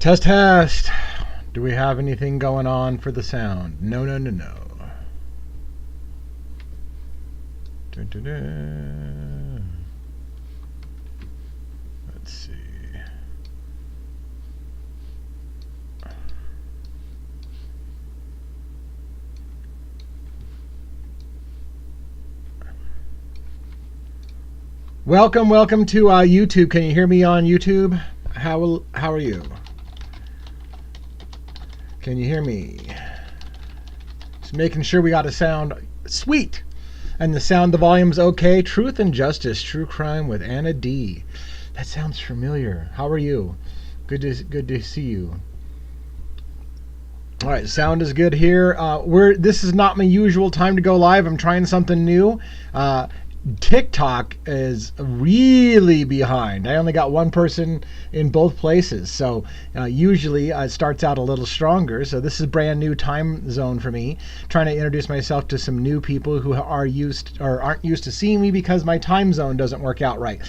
Test, test. Do we have anything going on for the sound? No, no, no, no. Dun, dun, dun. Let's see. Welcome to YouTube. Can you hear me on YouTube? How are you? Can you hear me? Just making sure we got a sound sweet. And the volume's okay. Truth and Justice, True Crime with Anna D. That sounds familiar. How are you? Good to see you. All right, sound is good here. This is not my usual time to go live. I'm trying something new. TikTok is really behind. I only got one person in both places, so usually it starts out a little stronger. So this is a brand new time zone for me, trying to introduce myself to some new people who aren't used to seeing me because my time zone doesn't work out right.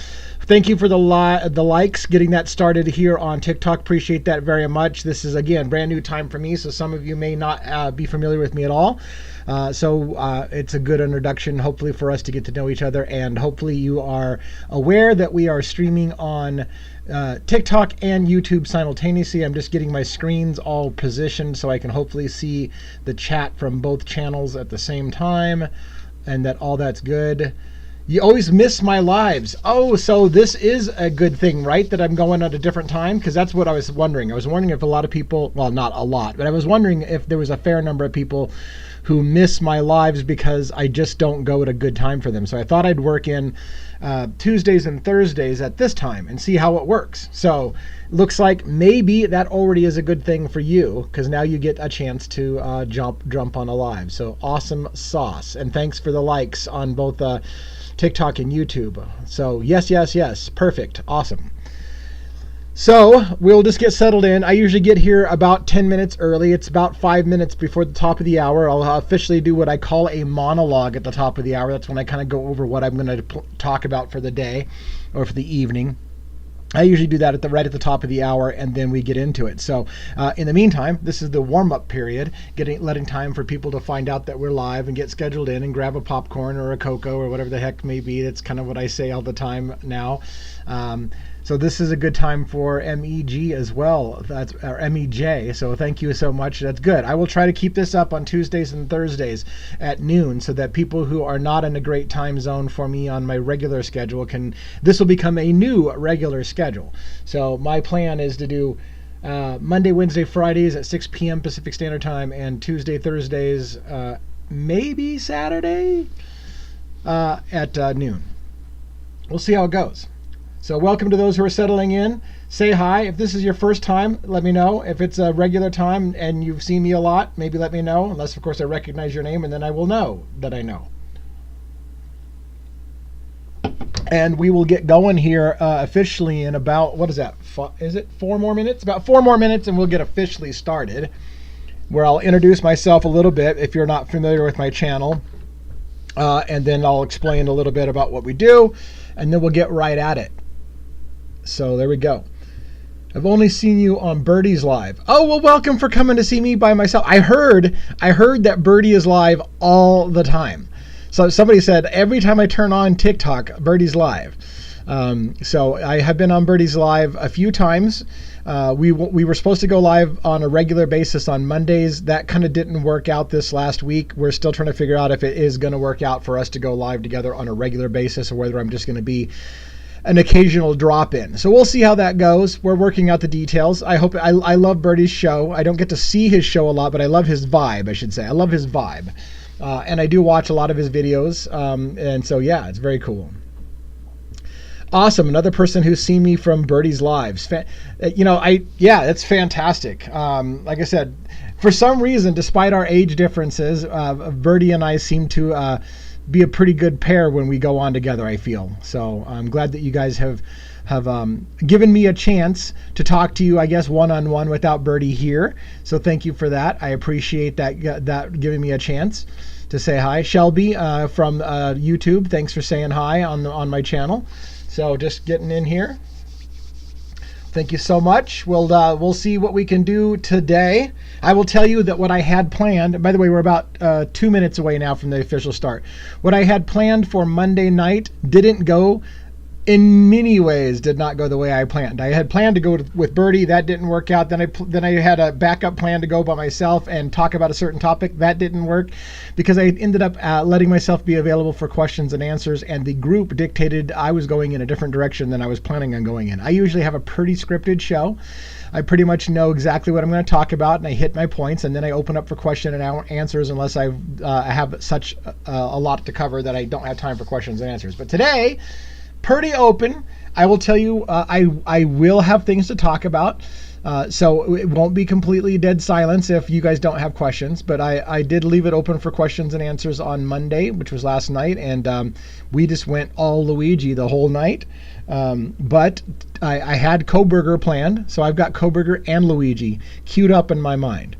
Thank you for the likes, getting that started here on TikTok. Appreciate that very much. This is, again, brand new time for me, so some of you may not be familiar with me at all. So it's a good introduction, hopefully, for us to get to know each other, and hopefully you are aware that we are streaming on TikTok and YouTube simultaneously. I'm just getting my screens all positioned so I can hopefully see the chat from both channels at the same time, and that all that's good. You always miss my lives. Oh, so this is a good thing, right? That I'm going at a different time? Because that's what I was wondering. I was wondering if a lot of people, well, not a lot, but I was wondering if there was a fair number of people who miss my lives because I just don't go at a good time for them. So I thought I'd work in Tuesdays and Thursdays at this time and see how it works. So looks like maybe that already is a good thing for you, because now you get a chance to jump on a live. So awesome sauce. And thanks for the likes on both TikTok and YouTube. So yes, perfect, awesome. So we'll just get settled in. I usually get here about 10 minutes early. It's about 5 minutes before the top of the hour. I'll officially do what I call a monologue at the top of the hour. That's when I kind of go over what I'm going to talk about for the day or for the evening. I usually do that right at the top of the hour, and then we get into it. So in the meantime, this is the warm-up period, letting time for people to find out that we're live and get scheduled in and grab a popcorn or a cocoa or whatever the heck may be. That's kind of what I say all the time now. So this is a good time for MEG as well. That's or MEJ. So thank you so much. That's good. I will try to keep this up on Tuesdays and Thursdays at noon, so that people who are not in a great time zone for me on my regular schedule this will become a new regular schedule. So my plan is to do Monday, Wednesday, Fridays at 6 p.m. Pacific Standard Time, and Tuesday, Thursdays, maybe Saturday at noon. We'll see how it goes. So welcome to those who are settling in. Say hi. If this is your first time, let me know. If it's a regular time and you've seen me a lot, maybe let me know. Unless, of course, I recognize your name, and then I will know that I know. And we will get going here officially in about, what is that? Is it 4 more minutes? About 4 more minutes, and we'll get officially started, where I'll introduce myself a little bit if you're not familiar with my channel. And then I'll explain a little bit about what we do, and then we'll get right at it. So there we go. I've only seen you on Birdie's live. Oh, well, welcome for coming to see me by myself. I heard that Birdie is live all the time. So somebody said every time I turn on TikTok, Birdie's live. So I have been on Birdie's live a few times. We were supposed to go live on a regular basis on Mondays. That kind of didn't work out this last week. We're still trying to figure out if it is going to work out for us to go live together on a regular basis, or whether I'm just going to be an occasional drop in. So we'll see how that goes. We're working out the details. I love Birdie's show. I don't get to see his show a lot, but I love his vibe, I should say. I love his vibe. And I do watch a lot of his videos. And so, yeah, it's very cool. Awesome. Another person who's seen me from Birdie's lives. It's fantastic. Like I said, for some reason, despite our age differences, Birdie and I seem to be a pretty good pair when we go on together, I feel. So I'm glad that you guys have given me a chance to talk to you, I guess, one-on-one without Birdie here. So thank you for that. I appreciate that giving me a chance to say hi. Shelby from YouTube, thanks for saying hi on my channel. So just getting in here. Thank you so much. We'll see what we can do today. I will tell you that what I had planned, by the way, we're about 2 minutes away now from the official start. What I had planned for Monday night didn't go, in many ways did not go the way I planned. I had planned to go with Birdie. That didn't work out. Then I had a backup plan to go by myself and talk about a certain topic. That didn't work because I ended up letting myself be available for questions and answers, and the group dictated I was going in a different direction than I was planning on going in. I usually have a pretty scripted show. I pretty much know exactly what I'm going to talk about, and I hit my points, and then I open up for question and answers unless I have such a lot to cover that I don't have time for questions and answers. But today, pretty open. I will tell you, I will have things to talk about. So it won't be completely dead silence if you guys don't have questions. But I did leave it open for questions and answers on Monday, which was last night. And we just went all Luigi the whole night. But I had Kohberger planned. So I've got Kohberger and Luigi queued up in my mind.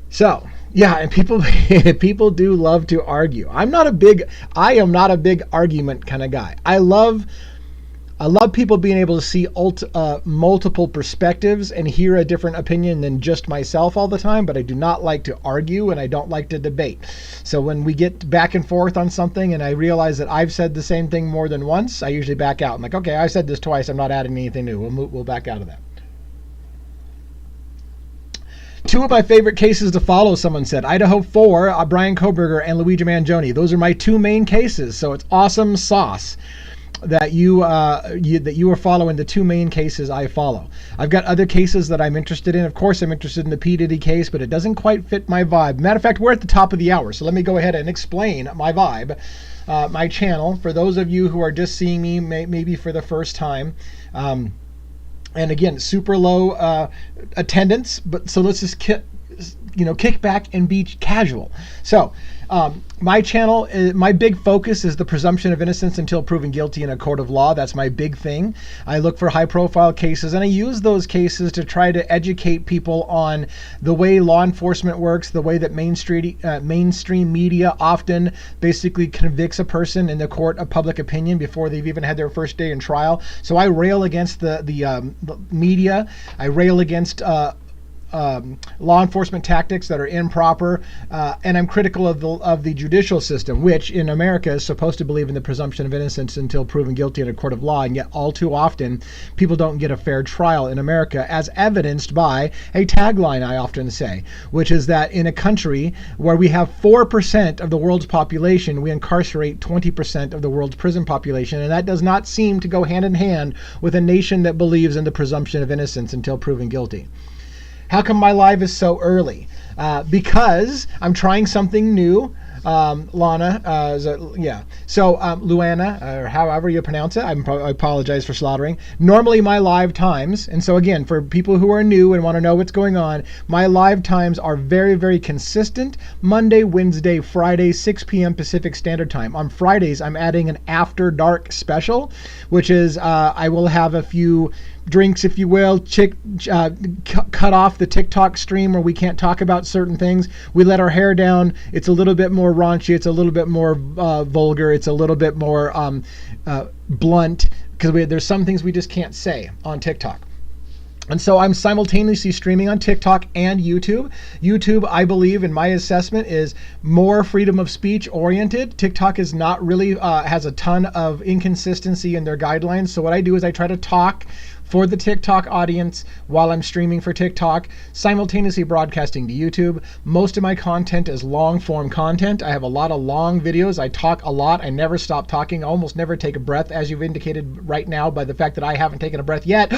So yeah, and people do love to argue. I am not a big argument kind of guy. I love people being able to see multiple perspectives and hear a different opinion than just myself all the time, but I do not like to argue and I don't like to debate. So when we get back and forth on something and I realize that I've said the same thing more than once, I usually back out. I'm like, okay, I said this twice. I'm not adding anything new. We'll back out of that. Two of my favorite cases to follow, someone said. Idaho 4, Bryan Kohberger, and Luigi Mangione. Those are my two main cases. So it's awesome sauce that you are following the two main cases I follow. I've got other cases that I'm interested in. Of course, I'm interested in the P. Diddy case, but it doesn't quite fit my vibe. Matter of fact, we're at the top of the hour, so let me go ahead and explain my vibe, my channel. For those of you who are just seeing me maybe for the first time, and again, super low attendance, but so let's just kick back and be casual. So my channel, my big focus is the presumption of innocence until proven guilty in a court of law. That's my big thing. I look for high profile cases and I use those cases to try to educate people on the way law enforcement works, the way that mainstream media often basically convicts a person in the court of public opinion before they've even had their first day in trial. So I rail against the media. I rail against law enforcement tactics that are improper, and I'm critical of the judicial system, which in America is supposed to believe in the presumption of innocence until proven guilty in a court of law, and yet all too often people don't get a fair trial in America, as evidenced by a tagline I often say, which is that in a country where we have 4% of the world's population, we incarcerate 20% of the world's prison population, and that does not seem to go hand in hand with a nation that believes in the presumption of innocence until proven guilty. How come my live is so early? Because I'm trying something new. Lana, Luana, or however you pronounce it, I apologize for slaughtering. Normally my live times, and so again, for people who are new and want to know what's going on, my live times are very, very consistent. Monday, Wednesday, Friday, 6 p.m. Pacific Standard Time. On Fridays, I'm adding an After Dark special, which is I will have a few drinks, if you will, cut off the TikTok stream where we can't talk about certain things. We let our hair down. It's a little bit more raunchy. It's a little bit more vulgar. It's a little bit more blunt because there's some things we just can't say on TikTok. And so I'm simultaneously streaming on TikTok and YouTube. YouTube, I believe, in my assessment, is more freedom of speech oriented. TikTok is not really, has a ton of inconsistency in their guidelines. So what I do is I try to talk for the TikTok audience while I'm streaming for TikTok, simultaneously broadcasting to YouTube. Most of my content is long form content. I have a lot of long videos. I talk a lot. I never stop talking. I almost never take a breath, as you've indicated right now by the fact that I haven't taken a breath yet.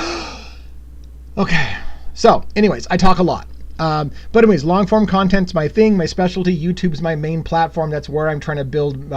Okay, so anyways, I talk a lot. But anyways, long form content's my thing, my specialty. YouTube's my main platform. That's where I'm trying to build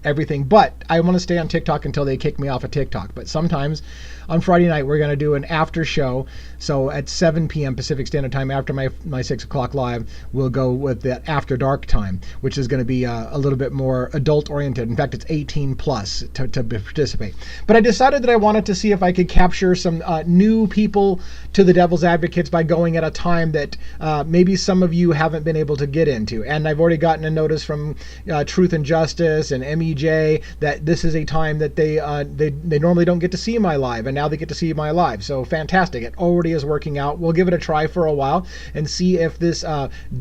everything. But I want to stay on TikTok until they kick me off of TikTok. But sometimes on Friday night, we're going to do an after show. So at 7 p.m. Pacific Standard Time, after my 6 o'clock live, we'll go with that After Dark time, which is going to be a little bit more adult oriented. In fact, it's 18 plus to participate. But I decided that I wanted to see if I could capture some new people to the Devil's Advocates by going at a time that maybe some of you haven't been able to get into. And I've already gotten a notice from Truth and Justice and BJ that this is a time that they normally don't get to see my live, and now they get to see my live. So fantastic. It already is working out. We'll give it a try for a while and see if this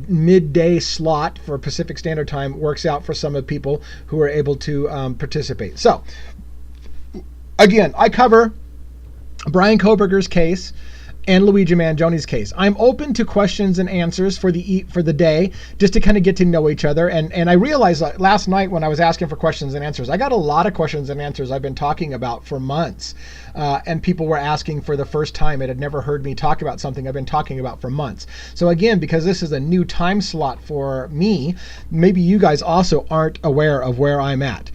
midday slot for Pacific Standard Time works out for some of the people who are able to participate. So again, I cover Bryan Kohberger's case and Luigi Mangione's case. I'm open to questions and answers for the day, just to kind of get to know each other. And I realized that last night when I was asking for questions and answers, I got a lot of questions and answers I've been talking about for months. And people were asking for the first time. It had never heard me talk about something I've been talking about for months. So again, because this is a new time slot for me, maybe you guys also aren't aware of where I'm at.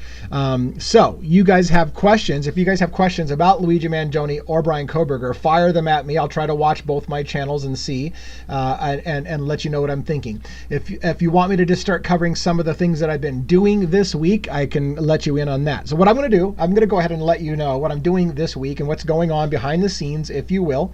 So you guys have questions. If you guys have questions about Luigi Mangione or Bryan Kohberger, fire them at me. I'll try to watch both my channels and see and let you know what I'm thinking. If you want me to just start covering some of the things that I've been doing this week, I can let you in on that. So what I'm going to do, I'm going to go ahead and let you know what I'm doing this week and what's going on behind the scenes, if you will.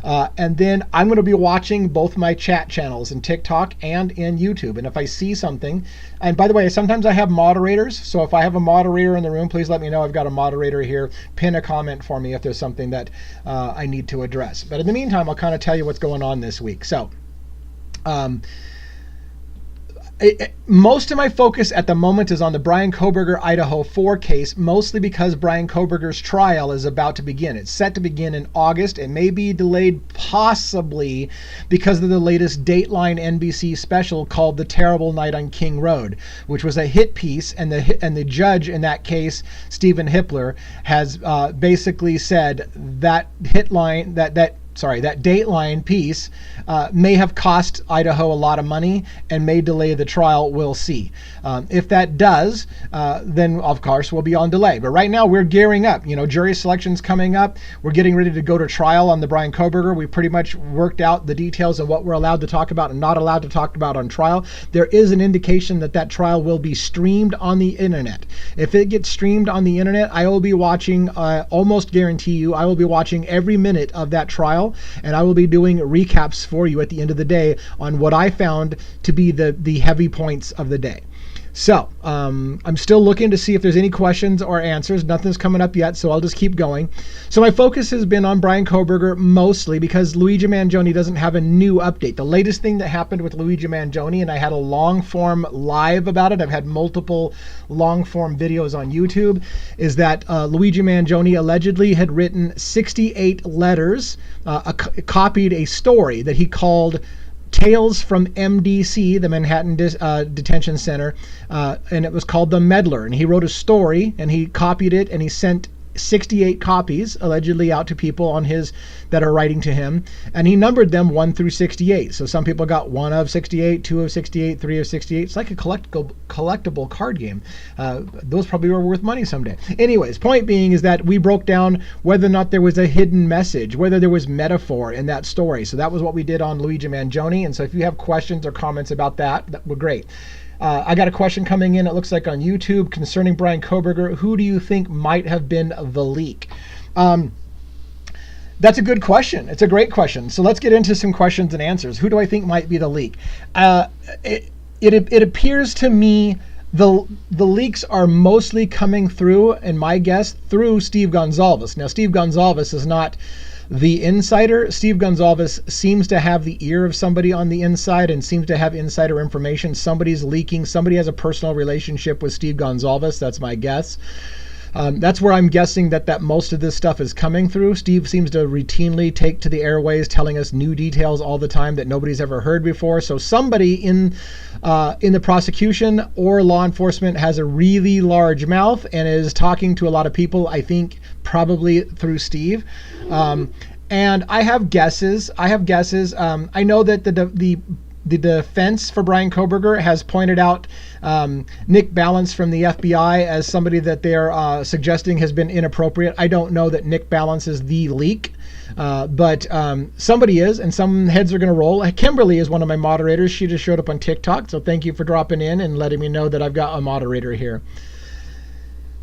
And then I'm going to be watching both my chat channels in TikTok and in YouTube. And if I see something, and by the way, sometimes I have moderators. So if I have a moderator in the room, please let me know. I've got a moderator here. Pin a comment for me if there's something that I need to address. But in the meantime, I'll kind of tell you what's going on this week. So most of my focus at the moment is on the Bryan Kohberger Idaho 4 case, mostly because Bryan Kohberger's trial is about to begin. It's set to begin in August. It may be delayed possibly because of the latest Dateline NBC special called The Terrible Night on King Road, which was a hit piece, and the judge in that case, Stephen Hippler, has basically said that that Dateline piece may have cost Idaho a lot of money and may delay the trial. We'll see. If that does, then of course we'll be on delay. But right now we're gearing up. Jury selection's coming up. We're getting ready to go to trial on the Bryan Kohberger. We pretty much worked out the details of what we're allowed to talk about and not allowed to talk about on trial. There is an indication that trial will be streamed on the internet. If it gets streamed on the internet, I will be watching, almost guarantee you, I will be watching every minute of that trial, and I will be doing recaps for you at the end of the day on what I found to be the heavy points of the day. So I'm still looking to see if there's any questions or answers. Nothing's coming up yet, so I'll just keep going. So my focus has been on Bryan Kohberger mostly because Luigi Mangione doesn't have a new update. The latest thing that happened with Luigi Mangione, and I had a long form live about it, I've had multiple long form videos on YouTube, is that Luigi Mangione allegedly had written 68 letters, copied a story that he called Tales from MDC, the Manhattan Detention Center, and it was called The Meddler. And he wrote a story, and he copied it, and he sent 68 copies allegedly out to people on his that are writing to him, and he numbered them 1 through 68. So some people got 1 of 68, 2 of 68, 3 of 68. It's like a collectible card game. Those probably were worth money someday. Anyways, point being is that we broke down whether or not there was a hidden message, whether there was metaphor in that story. So that was what we did on Luigi Mangione. And so if you have questions or comments about that were great. I got a question coming in, it looks like on YouTube, concerning Bryan Kohberger. Who do you think might have been the leak? That's a good question. It's a great question. So let's get into some questions and answers. Who do I think might be the leak? It appears to me the leaks are mostly coming through, in my guess, through Steve Gonsalves. Now, Steve Gonsalves is not the insider. Steve Gonsalves seems to have the ear of somebody on the inside and seems to have insider information. Somebody's leaking. Somebody has a personal relationship with Steve Gonsalves. That's my guess. That's where I'm guessing that most of this stuff is coming through. Steve seems to routinely take to the airways telling us new details all the time that nobody's ever heard before. So somebody in the prosecution or law enforcement has a really large mouth and is talking to a lot of people, I think probably through Steve. And I have guesses. I know that the defense for Bryan Kohberger has pointed out Nick Balance from the FBI as somebody that they're suggesting has been inappropriate. I don't know that Nick Balance is the leak, but somebody is, and some heads are going to roll. Kimberly is one of my moderators. She just showed up on TikTok, so thank you for dropping in and letting me know that I've got a moderator here.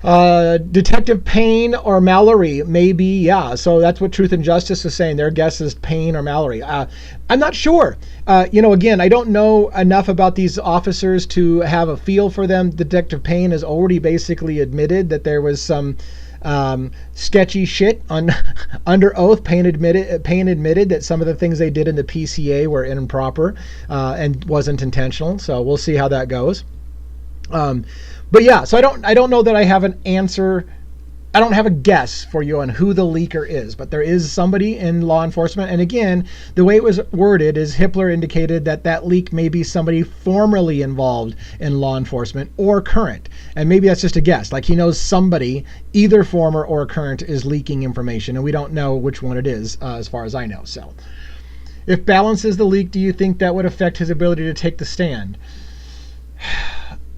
Detective Payne or Mallory, maybe, yeah. So that's what Truth and Justice is saying. Their guess is Payne or Mallory. I'm not sure. Again, I don't know enough about these officers to have a feel for them. Detective Payne has already basically admitted that there was some sketchy shit on under oath. Payne admitted that some of the things they did in the PCA were improper and wasn't intentional. So we'll see how that goes. But yeah, so I don't know that I have an answer. I don't have a guess for you on who the leaker is, but there is somebody in law enforcement. And again, the way it was worded is Hippler indicated that leak may be somebody formerly involved in law enforcement or current. And maybe that's just a guess. Like he knows somebody, either former or current, is leaking information, and we don't know which one it is as far as I know. So if Balance is the leak, do you think that would affect his ability to take the stand?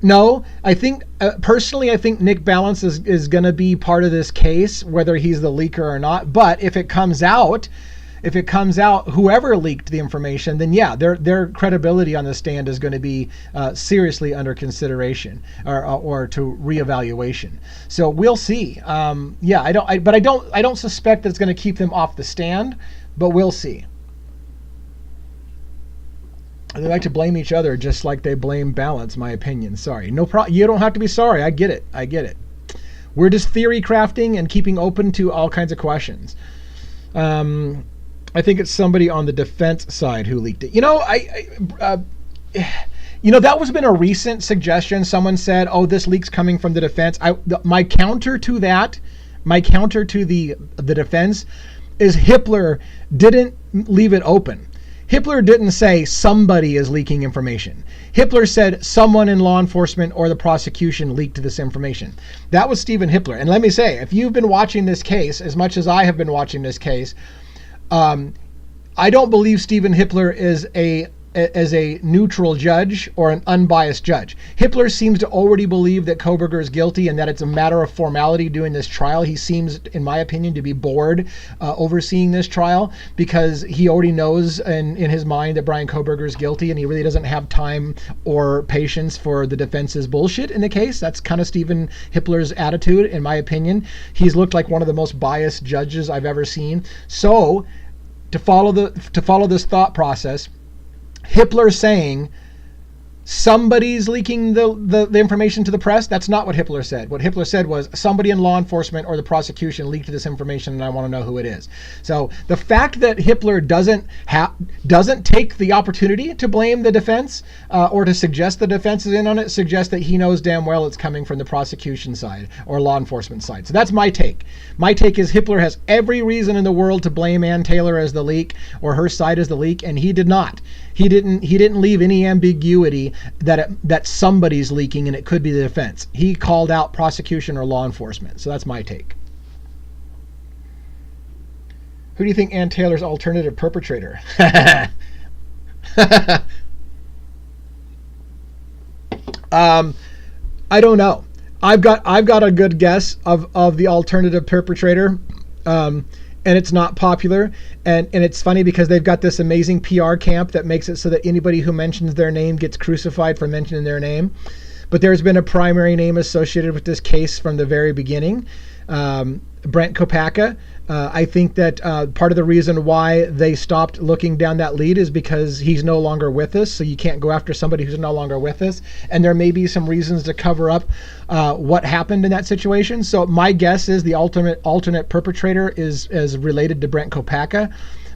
No, I think personally, I think Nick Balance is going to be part of this case, whether he's the leaker or not. But if it comes out, whoever leaked the information, then yeah, their credibility on the stand is going to be seriously under consideration or to reevaluation. So we'll see. I don't suspect that it's going to keep them off the stand, but we'll see. They like to blame each other just like they blame Balance, my opinion. Sorry. No problem. You don't have to be sorry. I get it. We're just theory crafting and keeping open to all kinds of questions. I think it's somebody on the defense side who leaked it. That was been a recent suggestion. Someone said, "Oh, this leak's coming from the defense." My counter to the defense is Hippler didn't leave it open. Hippler didn't say somebody is leaking information. Hippler said someone in law enforcement or the prosecution leaked this information. That was Stephen Hippler. And let me say, if you've been watching this case as much as I have been watching this case, I don't believe Stephen Hippler is a neutral judge or an unbiased judge. Hippler seems to already believe that Kohberger is guilty and that it's a matter of formality doing this trial. He seems, in my opinion, to be bored overseeing this trial because he already knows in his mind that Bryan Kohberger is guilty and he really doesn't have time or patience for the defense's bullshit in the case. That's kind of Stephen Hippler's attitude, in my opinion. He's looked like one of the most biased judges I've ever seen. So to follow this thought process, Hippler saying somebody's leaking the information to the press, that's not what Hippler said. What Hippler said was somebody in law enforcement or the prosecution leaked this information and I want to know who it is. So the fact that Hippler doesn't take the opportunity to blame the defense or to suggest the defense is in on it suggests that he knows damn well it's coming from the prosecution side or law enforcement side. So that's my take. My take is Hippler has every reason in the world to blame Ann Taylor as the leak or her side as the leak, and he did not. He didn't leave any ambiguity that somebody's leaking and it could be the defense. He called out prosecution or law enforcement. So that's my take. Who do you think Ann Taylor's alternative perpetrator? I don't know. I've got a good guess of the alternative perpetrator. And it's not popular. And it's funny because they've got this amazing PR camp that makes it so that anybody who mentions their name gets crucified for mentioning their name. But there's been a primary name associated with this case from the very beginning. Brent Kopaka. I think that part of the reason why they stopped looking down that lead is because he's no longer with us. So you can't go after somebody who's no longer with us. And there may be some reasons to cover up what happened in that situation. So my guess is the alternate perpetrator is related to Brent Kopaka.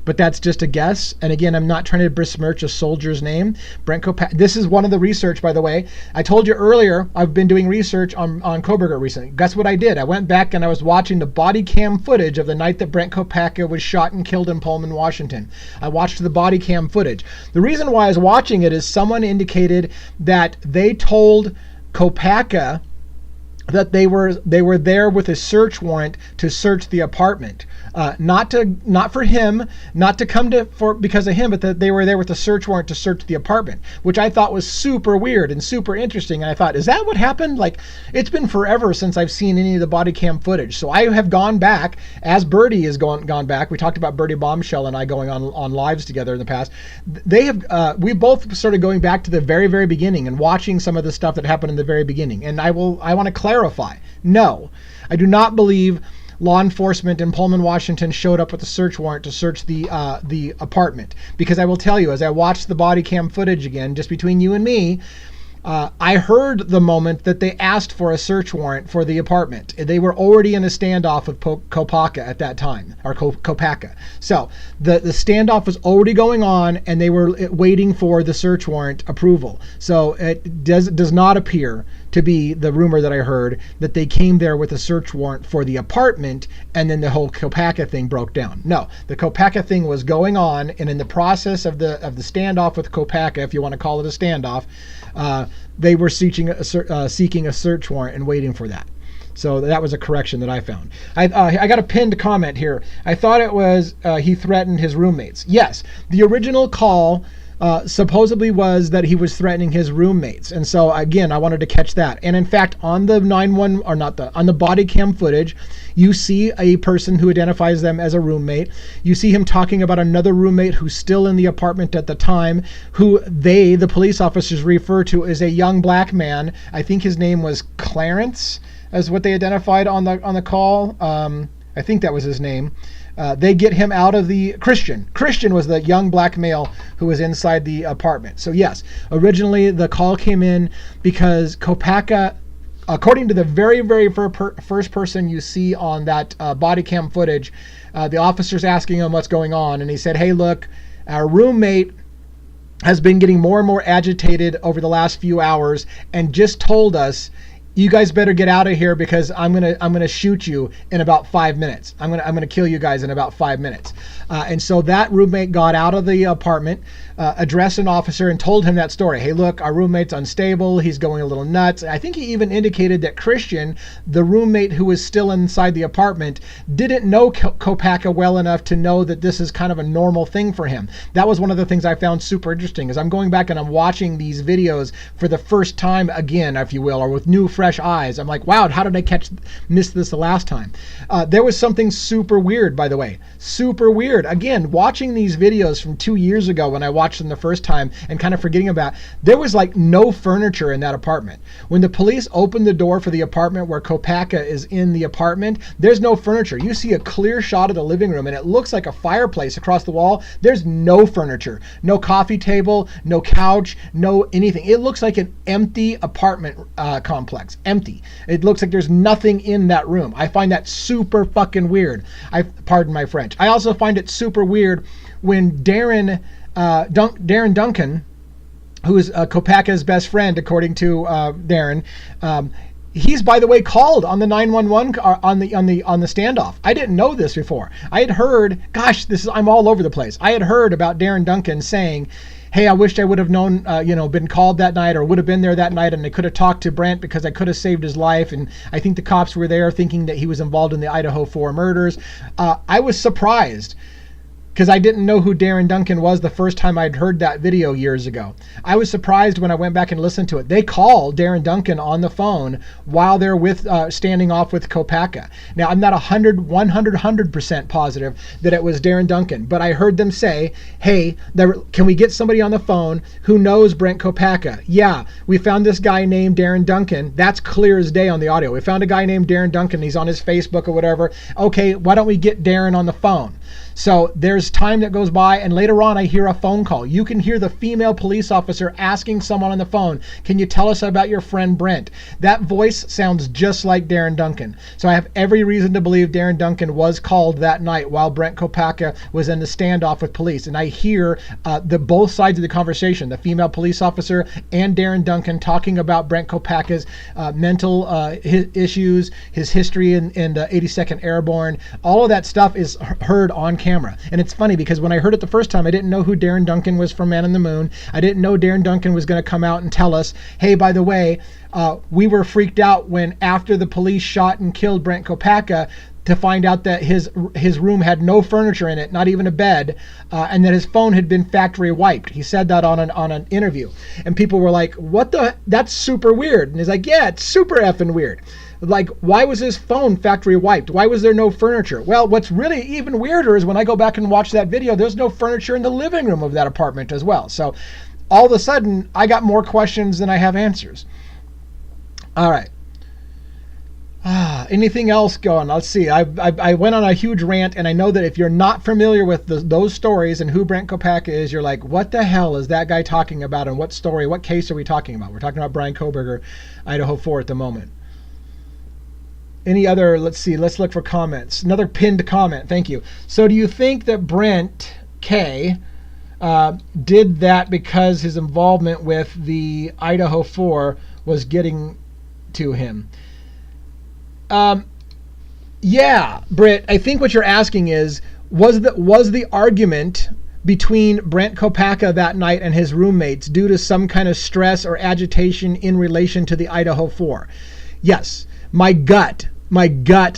But that's just a guess. And again, I'm not trying to besmirch a soldier's name. Brent Kopaka. This is one of the research, by the way. I told you earlier, I've been doing research on Kohberger recently. Guess what I did? I went back and I was watching the body cam footage of the night that Brent Kopaka was shot and killed in Pullman, Washington. I watched the body cam footage. The reason why I was watching it is someone indicated that they told Kopaka that they were there with a search warrant to search the apartment, not for him, not to come because of him, but that they were there with a search warrant to search the apartment, which I thought was super weird and super interesting. And I thought, is that what happened? Like, it's been forever since I've seen any of the body cam footage. So I have gone back, as Birdie has gone back. We talked about Birdie Bombshell and I going on lives together in the past. We both started going back to the very, very beginning and watching some of the stuff that happened in the very beginning. And I want to clarify clarify. No, I do not believe law enforcement in Pullman, Washington showed up with a search warrant to search the apartment. Because I will tell you, as I watched the body cam footage again, just between you and me, I heard the moment that they asked for a search warrant for the apartment. They were already in a standoff with Kopaka at that time, or Kopaka. So the standoff was already going on, and they were waiting for the search warrant approval. So it does not appear to be the rumor that I heard that they came there with a search warrant for the apartment, and then the whole Kopaka thing broke down. No, the Kopaka thing was going on, and in the process of the standoff with Kopaka, if you want to call it a standoff, they were seeking a search warrant and waiting for that. So that was a correction that I found. I got a pinned comment here. I thought it was he threatened his roommates. Yes, the original call supposedly was that he was threatening his roommates, and so again, I wanted to catch that. And in fact, on the on the body cam footage, you see a person who identifies them as a roommate. You see him talking about another roommate who's still in the apartment at the time, who the police officers, refer to as a young black man. I think his name was Clarence, as what they identified on the call. I think that was his name. They get him out of the Christian. Christian was the young black male who was inside the apartment. So yes, originally the call came in because Kopaka, according to the very, very first person you see on that body cam footage, the officer's asking him what's going on. And he said, hey, look, our roommate has been getting more and more agitated over the last few hours and just told us, you guys better get out of here because I'm gonna shoot you in about 5 minutes. I'm gonna kill you guys in about 5 minutes. And so that roommate got out of the apartment, addressed an officer, and told him that story. Hey, look, our roommate's unstable. He's going a little nuts. I think he even indicated that Christian, the roommate who was still inside the apartment, didn't know Kopaka well enough to know that this is kind of a normal thing for him. That was one of the things I found super interesting. As I'm going back and I'm watching these videos for the first time again, if you will, or with new fresh eyes, I'm like, wow, how did I miss this the last time? There was something super weird, by the way. Super weird. Again, watching these videos from 2 years ago when I watched them the first time and kind of forgetting about, there was like no furniture in that apartment. When the police opened the door for the apartment where Kopaka is in the apartment, there's no furniture. You see a clear shot of the living room and it looks like a fireplace across the wall. There's no furniture, no coffee table, no couch, no anything. It looks like an empty apartment complex. Empty. It looks like there's nothing in that room. I find that super fucking weird. Pardon my French. I also find it super weird when Darren Duncan, who is Kopaka's best friend, according to Darren, he's, by the way, called on the 911 on the standoff. I didn't know this before. I had heard, gosh, I'm all over the place. I had heard about Darren Duncan saying, hey, I wished I would have known, been called that night or would have been there that night and I could have talked to Brent because I could have saved his life. And I think the cops were there thinking that he was involved in the Idaho 4 murders. I was surprised because I didn't know who Darren Duncan was the first time I'd heard that video years ago. I was surprised when I went back and listened to it. They called Darren Duncan on the phone while they're standing off with Kopaka. Now, I'm not 100% positive that it was Darren Duncan, but I heard them say, hey, can we get somebody on the phone who knows Brent Kopaka? Yeah, we found this guy named Darren Duncan. That's clear as day on the audio. We found a guy named Darren Duncan. He's on his Facebook or whatever. Okay, why don't we get Darren on the phone? So there's time that goes by, and later on I hear a phone call. You can hear the female police officer asking someone on the phone, can you tell us about your friend Brent? That voice sounds just like Darren Duncan. So I have every reason to believe Darren Duncan was called that night while Brent Kopaka was in the standoff with police. And I hear both sides of the conversation, the female police officer and Darren Duncan talking about Brent Kopaka's mental issues, his history in the 82nd Airborne. All of that stuff is heard on camera. And it's funny because when I heard it the first time, I didn't know who Darren Duncan was from Man on the Moon. I didn't know Darren Duncan was going to come out and tell us, hey, by the way, we were freaked out when after the police shot and killed Brent Kopaka to find out that his room had no furniture in it, not even a bed, and that his phone had been factory wiped. He said that on an interview. And people were like, that's super weird. And he's like, yeah, it's super effing weird. Like, why was his phone factory wiped? Why was there no furniture? Well, what's really even weirder is when I go back and watch that video, there's no furniture in the living room of that apartment as well. So all of a sudden, I got more questions than I have answers. All right. Anything else going? Let's see. I went on a huge rant, and I know that if you're not familiar with those stories and who Brent Kopaka is, you're like, what the hell is that guy talking about, and what story, what case are we talking about? We're talking about Bryan Kohberger, Idaho 4 at the moment. Any other, let's see, let's look for comments. Another pinned comment, thank you. So do you think that Brent K did that because his involvement with the Idaho 4 was getting to him? Yeah, Britt, I think what you're asking is, was the argument between Brent Kopaka that night and his roommates due to some kind of stress or agitation in relation to the Idaho 4? Yes, my gut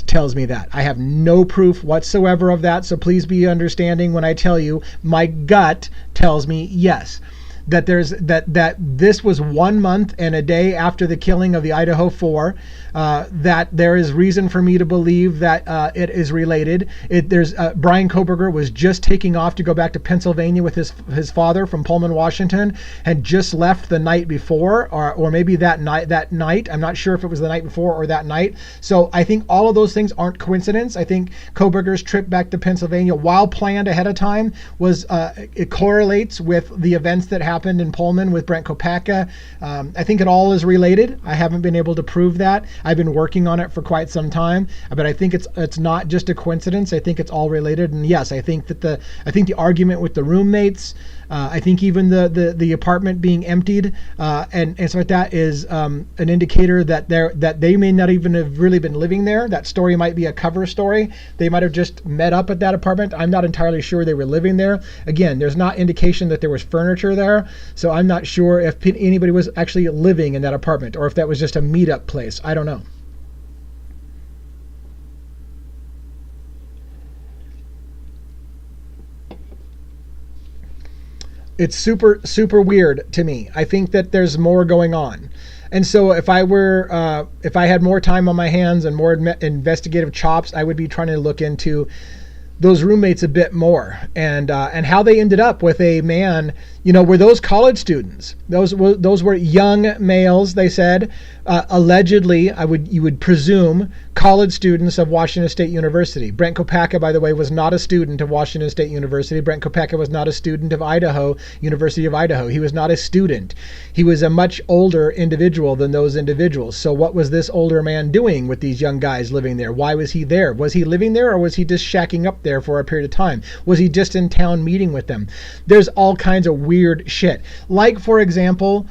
tells me that. I have no proof whatsoever of that, so please be understanding when I tell you my gut tells me yes. That this was 1 month and a day after the killing of the Idaho 4, that there is reason for me to believe that it is related. Bryan Kohberger was just taking off to go back to Pennsylvania with his father from Pullman, Washington, and just left the night before, or maybe that night. I'm not sure if it was the night before or that night. So I think all of those things aren't coincidence. I think Kohberger's trip back to Pennsylvania, while planned ahead of time, it correlates with the events that happened in Pullman with Brent Kopaka. I think it all is related. I haven't been able to prove that. I've been working on it for quite some time, but I think it's not just a coincidence. I think it's all related. And yes, I think the argument with the roommates, I think even the apartment being emptied and stuff like that is an indicator that they may not even have really been living there. That story might be a cover story. They might have just met up at that apartment. I'm not entirely sure they were living there. Again, there's not indication that there was furniture there, so I'm not sure if anybody was actually living in that apartment or if that was just a meetup place. I don't know. It's super, super weird to me. I think that there's more going on. And so if I had more time on my hands and more investigative chops, I would be trying to look into those roommates a bit more and how they ended up with a man. Were those college students? Those were young males, they said, allegedly, you would presume, college students of Washington State University. Brent Kopaka, by the way, was not a student of Washington State University. Brent Kopaka was not a student of University of Idaho. He was not a student. He was a much older individual than those individuals. So what was this older man doing with these young guys living there? Why was he there? Was he living there, or was he just shacking up there for a period of time? Was he just in town meeting with them? There's all kinds of weird shit. Like, for example,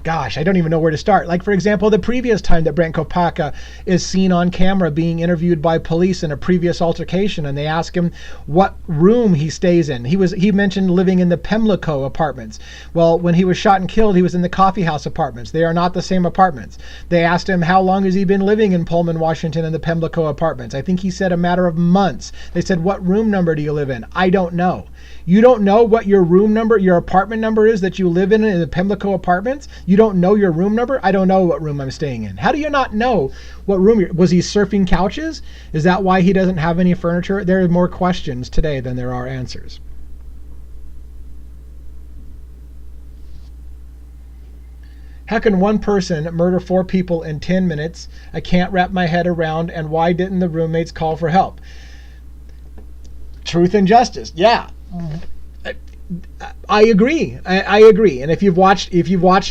gosh, I don't even know where to start. Like, for example, the previous time that Brent Kopaka is seen on camera being interviewed by police in a previous altercation, and they ask him what room he stays in. He mentioned living in the Pimlico apartments. Well, when he was shot and killed, he was in the Coffee House apartments. They are not the same apartments. They asked him how long has he been living in Pullman, Washington, in the Pimlico apartments. I think he said a matter of months. They said, what room number do you live in? I don't know. You don't know what your room number, your apartment number is that you live in the Pimlico apartments? You don't know your room number? I don't know what room I'm staying in. How do you not know what room was he surfing couches? Is that why he doesn't have any furniture? There are more questions today than there are answers. How can one person murder 4 people in 10 minutes? I can't wrap my head around, and why didn't the roommates call for help? Truth and justice. Yeah. I agree. I agree. And if you've watched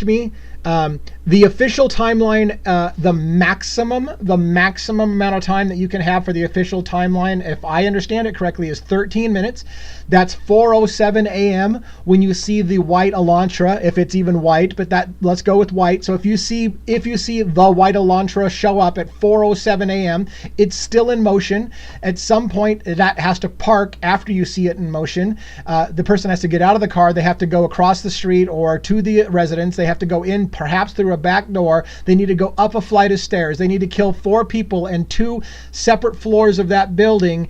me, the official timeline, the maximum amount of time that you can have for the official timeline, if I understand it correctly, is 13 minutes. That's 4:07 a.m. when you see the white Elantra, if it's even white, but let's go with white. So if you see the white Elantra show up at 4:07 a.m., it's still in motion. At some point, that has to park after you see it in motion. The person has to get out of the car. They have to go across the street or to the residence. They have to go in perhaps through a back door. They need to go up a flight of stairs. They need to kill 4 people in 2 separate floors of that building,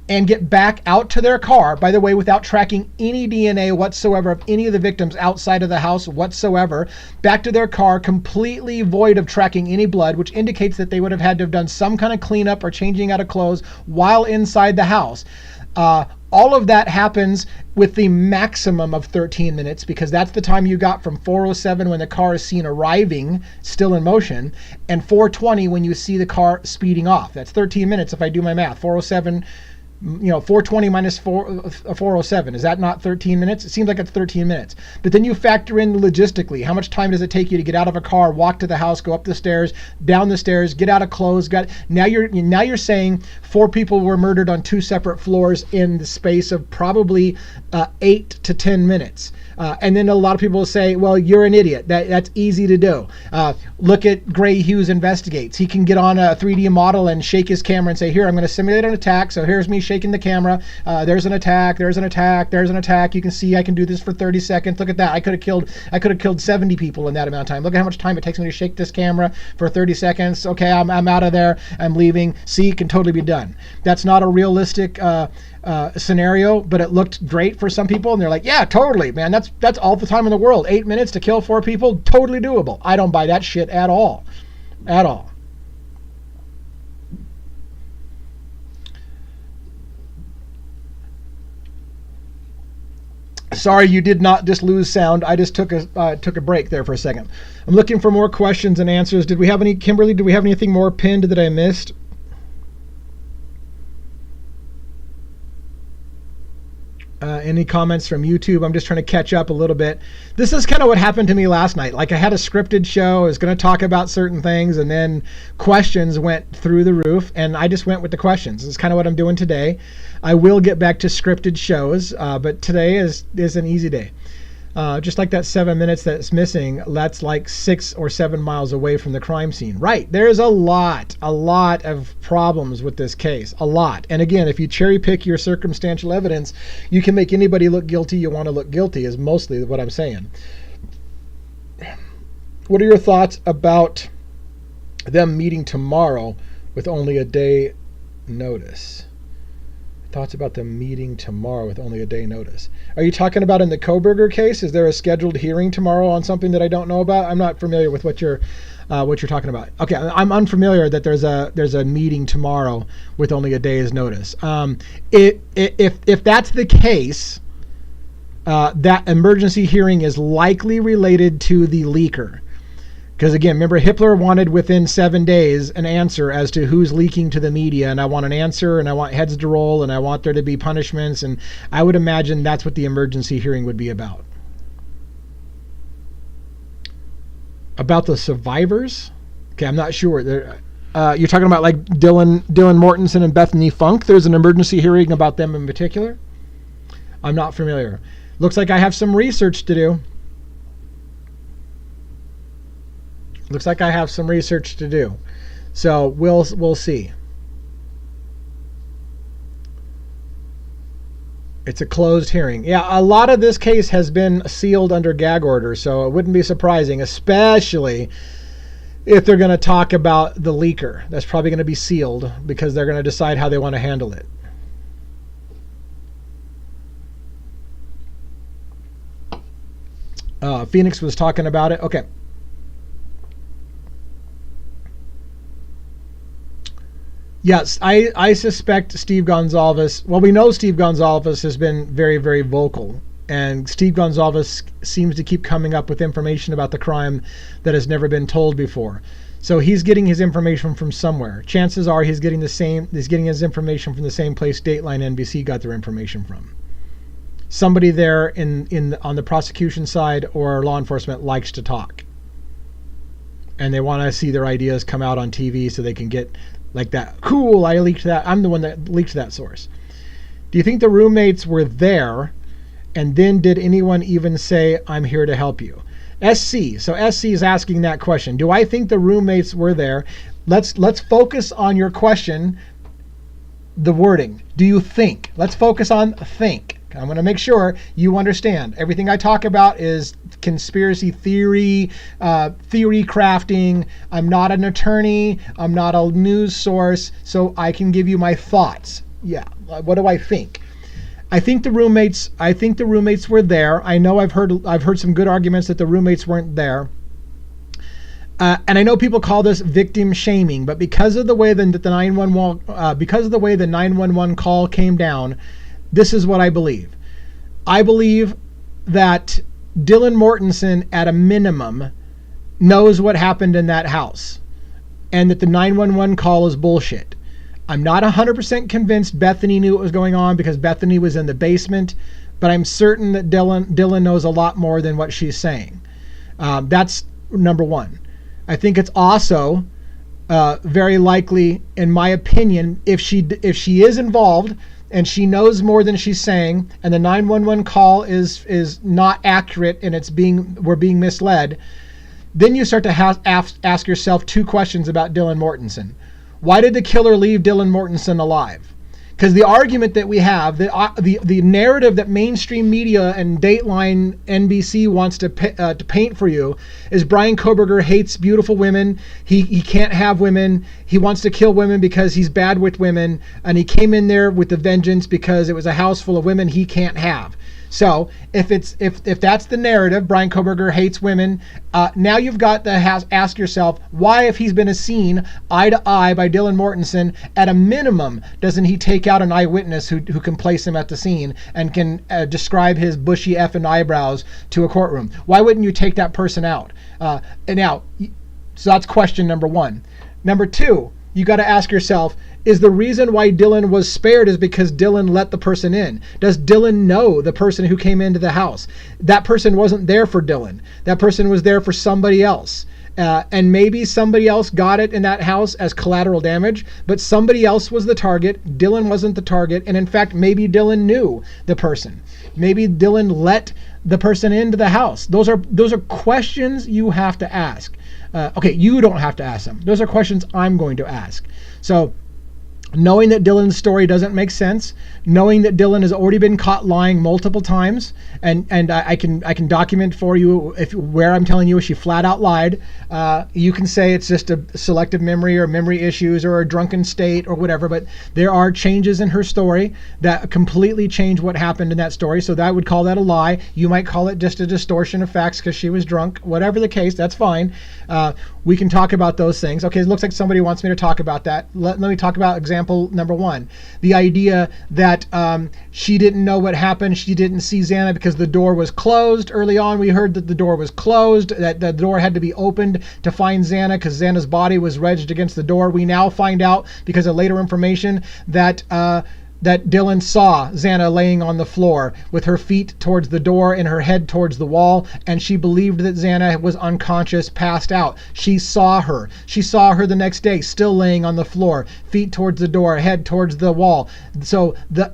and get back out to their car, by the way, without tracking any DNA whatsoever of any of the victims outside of the house whatsoever, back to their car, completely void of tracking any blood, which indicates that they would have had to have done some kind of cleanup or changing out of clothes while inside the house. All of that happens with the maximum of 13 minutes, because that's the time you got from 4:07 when the car is seen arriving, still in motion, and 4:20 when you see the car speeding off. That's 13 minutes if I do my math. 4:07, 4:20 minus 4:07. Is that not 13 minutes? It seems like it's 13 minutes. But then you factor in logistically, how much time does it take you to get out of a car, walk to the house, go up the stairs, down the stairs, get out of clothes? Now you're saying 4 people were murdered on 2 separate floors in the space of probably 8 to 10 minutes. And then a lot of people will say, well, you're an idiot. That's easy to do. Look at Gray Hughes Investigates. He can get on a 3D model and shake his camera and say, here, I'm going to simulate an attack. So here's me shaking the camera. There's an attack. There's an attack. There's an attack. You can see I can do this for 30 seconds. Look at that. I could have killed 70 people in that amount of time. Look at how much time it takes me to shake this camera for 30 seconds. Okay, I'm out of there. I'm leaving. See, it can totally be done. That's not a realistic scenario, but it looked great for some people, and they're like, yeah, totally, man, that's all the time in the world. 8 minutes to kill 4 people, totally doable. I don't buy that shit at all. Sorry, you did not just lose sound. I just took a break there for a second. I'm looking for more questions and answers. Did we have any, Kimberly, did we have anything more pinned that I missed? Any comments from YouTube? I'm just trying to catch up a little bit. This is kind of what happened to me last night. Like, I had a scripted show. I was going to talk about certain things, and then questions went through the roof, and I just went with the questions. It's kind of what I'm doing today. I will get back to scripted shows, but today is an easy day. Just like that 7 minutes that's missing, that's like 6 or 7 miles away from the crime scene. Right. There's a lot of problems with this case. A lot. And again, if you cherry pick your circumstantial evidence, you can make anybody look guilty you want to look guilty, is mostly what I'm saying. What are your thoughts about them meeting tomorrow with only a day notice? Thoughts about them meeting tomorrow with only a day notice. Are you talking about in the Kohberger case? Is there a scheduled hearing tomorrow on something that I don't know about? I'm not familiar with what you're talking about. Okay, I'm unfamiliar that there's a meeting tomorrow with only a day's notice. If that's the case, that emergency hearing is likely related to the leaker. Because again, remember, Hitler wanted within 7 days an answer as to who's leaking to the media, and I want an answer, and I want heads to roll, and I want there to be punishments, and I would imagine that's what the emergency hearing would be about. About the survivors? Okay, I'm not sure. You're talking about like Dylan Mortensen and Bethany Funk? There's an emergency hearing about them in particular? I'm not familiar. Looks like I have some research to do. So we'll see. It's a closed hearing. Yeah, a lot of this case has been sealed under gag order, so it wouldn't be surprising, especially if they're going to talk about the leaker. That's probably going to be sealed because they're going to decide how they want to handle it. Phoenix was talking about it. Okay. Yes, I suspect Steve Gonsalves. Well, we know Steve Gonsalves has been very, very vocal. And Steve Gonsalves seems to keep coming up with information about the crime that has never been told before. So he's getting his information from somewhere. Chances are he's getting his information from the same place Dateline NBC got their information from. Somebody there on the prosecution side or law enforcement likes to talk. And they want to see their ideas come out on TV so they can get like that. Cool, I leaked that. I'm the one that leaked that source. Do you think the roommates were there? And then did anyone even say, I'm here to help you? SC. So SC is asking that question. Do I think the roommates were there? Let's focus on your question, the wording. Do you think? Let's focus on think. I'm going to make sure you understand. Everything I talk about is conspiracy theory, theory crafting. I'm not an attorney. I'm not a news source, so I can give you my thoughts. Yeah. What do I think? I think the roommates were there. I know I've heard some good arguments that the roommates weren't there. And I know people call this victim shaming, but because of the way the 911 call came down, this is what I believe. I believe that Dylan Mortensen, at a minimum, knows what happened in that house, and that the 911 call is bullshit. I'm not 100% convinced Bethany knew what was going on because Bethany was in the basement, but I'm certain that Dylan knows a lot more than what she's saying. That's number one. I think it's also very likely, in my opinion, if she is involved and she knows more than she's saying, and the 911 call is not accurate and we're being misled, then you start to ask yourself two questions about Dylan Mortensen. Why did the killer leave Dylan Mortensen alive? Because the argument that we have, the narrative that mainstream media and Dateline NBC wants to paint for you is Bryan Kohberger hates beautiful women. He can't have women. He wants to kill women because he's bad with women. And he came in there with a vengeance because it was a house full of women he can't have. So if that's the narrative, Bryan Kohberger hates women. Now you've got to ask yourself, why, if he's been seen eye to eye by Dylan Mortensen, at a minimum, doesn't he take out an eyewitness who can place him at the scene and can describe his bushy effing eyebrows to a courtroom? Why wouldn't you take that person out? So that's question number one. Number two, you got to ask yourself, is the reason why Dylan was spared is because Dylan let the person in? Does Dylan know the person who came into the house? That person wasn't there for Dylan. That person was there for somebody else. And maybe somebody else got it in that house as collateral damage, but somebody else was the target. Dylan wasn't the target. And in fact, maybe Dylan knew the person. Maybe Dylan let the person into the house. Those are questions you have to ask. Okay, you don't have to ask them. Those are questions I'm going to ask. So, knowing that Dylan's story doesn't make sense, knowing that Dylan has already been caught lying multiple times, and I can document for you where I'm telling you she flat out lied. You can say it's just a selective memory or memory issues or a drunken state or whatever, but there are changes in her story that completely change what happened in that story. So I would call that a lie. You might call it just a distortion of facts because she was drunk. Whatever the case, that's fine. We can talk about those things. Okay, it looks like somebody wants me to talk about that. Let me talk about example number one. The idea that she didn't know what happened. She didn't see Xana because the door was closed. Early on, we heard that the door was closed, that the door had to be opened to find Xana because Xana's body was wedged against the door. We now find out, because of later information, that Dylan saw Xana laying on the floor with her feet towards the door and her head towards the wall, and she believed that Xana was unconscious, passed out. She saw her. She saw her the next day, still laying on the floor, feet towards the door, head towards the wall. So the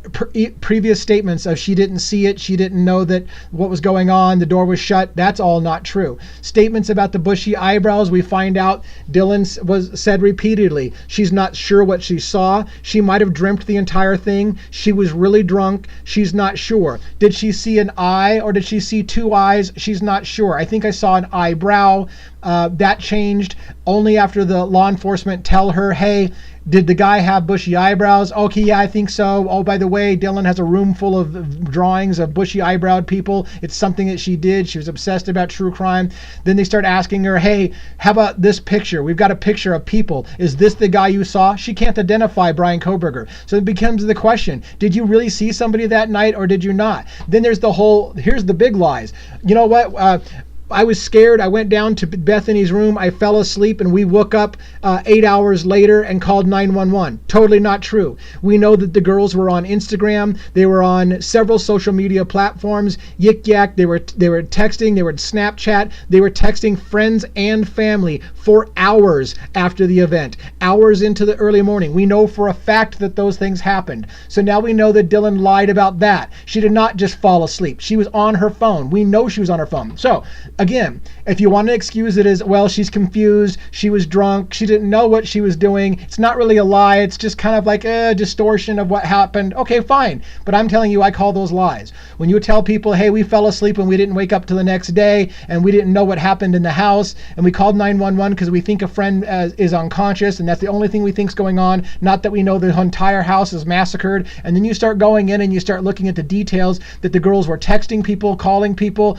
previous statements of she didn't see it, she didn't know that what was going on, the door was shut, that's all not true. Statements about the bushy eyebrows, we find out Dylan said repeatedly she's not sure what she saw. She might have dreamt the entire thing. She was really drunk. She's not sure. Did she see an eye or did she see two eyes? She's not sure. I think I saw an eyebrow. That changed only after the law enforcement tell her, hey, did the guy have bushy eyebrows? Okay, yeah, I think so. Oh, by the way, Dylan has a room full of drawings of bushy eyebrowed people. It's something that she did. She was obsessed about true crime. Then they start asking her, hey, how about this picture? We've got a picture of people. Is this the guy you saw? She can't identify Bryan Kohberger. So it becomes the question, did you really see somebody that night or did you not? Then there's here's the big lies. You know what? I was scared. I went down to Bethany's room. I fell asleep and we woke up 8 hours later and called 911. Totally not true. We know that the girls were on Instagram. They were on several social media platforms. Yik Yak. They were texting. They were Snapchat. They were texting friends and family for hours after the event. Hours into the early morning. We know for a fact that those things happened. So now we know that Dylan lied about that. She did not just fall asleep. She was on her phone. We know she was on her phone. So again, if you want to excuse it as, well, she's confused, she was drunk, she didn't know what she was doing, it's not really a lie, it's just kind of like a distortion of what happened. Okay, fine. But I'm telling you, I call those lies. When you tell people, hey, we fell asleep and we didn't wake up till the next day and we didn't know what happened in the house and we called 911 because we think a friend is unconscious and that's the only thing we think's going on, not that we know the entire house is massacred, and then you start going in and you start looking at the details that the girls were texting people, calling people,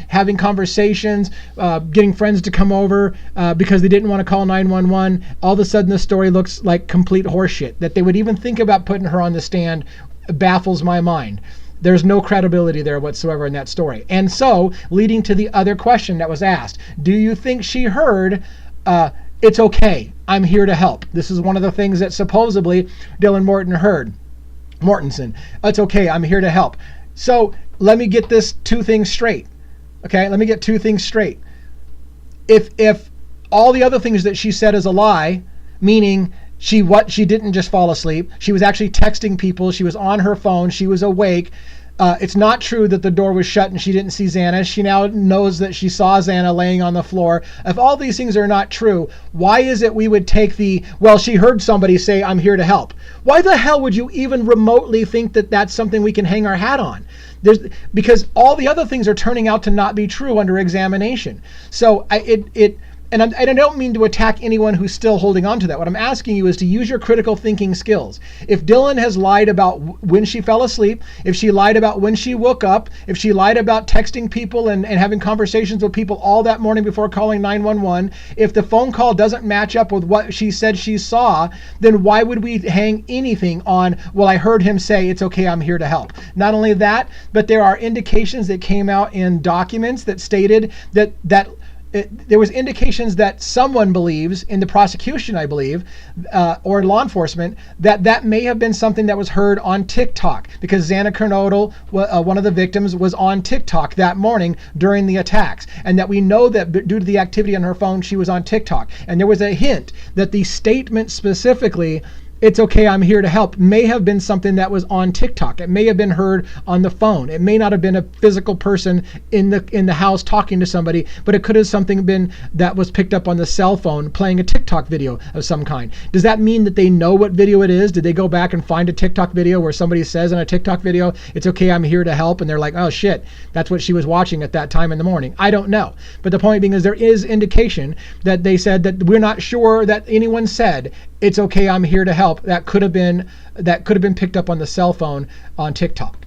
having conversations conversations, getting friends to come over because they didn't want to call 911. All of a sudden, the story looks like complete horseshit. That they would even think about putting her on the stand baffles my mind. There's no credibility there whatsoever in that story. And so, leading to the other question that was asked, do you think she heard, it's okay, I'm here to help? This is one of the things that supposedly Dylan Mortensen, it's okay, I'm here to help. So, let me get two things straight. Okay, let me get two things straight. If all the other things that she said is a lie, meaning she didn't just fall asleep. She was actually texting people. She was on her phone. She was awake. It's not true that the door was shut and she didn't see Xana. She now knows that she saw Xana laying on the floor. If all these things are not true, why is it we would take she heard somebody say, I'm here to help? Why the hell would you even remotely think that that's something we can hang our hat on? Because all the other things are turning out to not be true under examination. So And I don't mean to attack anyone who's still holding on to that. What I'm asking you is to use your critical thinking skills. If Dylan has lied about when she fell asleep, if she lied about when she woke up, if she lied about texting people and having conversations with people all that morning before calling 911, if the phone call doesn't match up with what she said she saw, then why would we hang anything on, well, I heard him say, it's okay, I'm here to help? Not only that, but there are indications that came out in documents that stated that there was indications that someone believes, in the prosecution, I believe, or law enforcement, that may have been something that was heard on TikTok, because Xana Kernodle, one of the victims, was on TikTok that morning during the attacks, and that we know that due to the activity on her phone, she was on TikTok. And there was a hint that the statement specifically, it's okay, I'm here to help, may have been something that was on TikTok. It may have been heard on the phone. It may not have been a physical person in the house talking to somebody, but it could have something been that was picked up on the cell phone playing a TikTok video of some kind. Does that mean that they know what video it is? Did they go back and find a TikTok video where somebody says in a TikTok video, it's okay, I'm here to help, and they're like, oh shit, that's what she was watching at that time in the morning? I don't know. But the point being is there is indication that they said that we're not sure that anyone said, it's okay, I'm here to help. That could have been picked up on the cell phone on TikTok.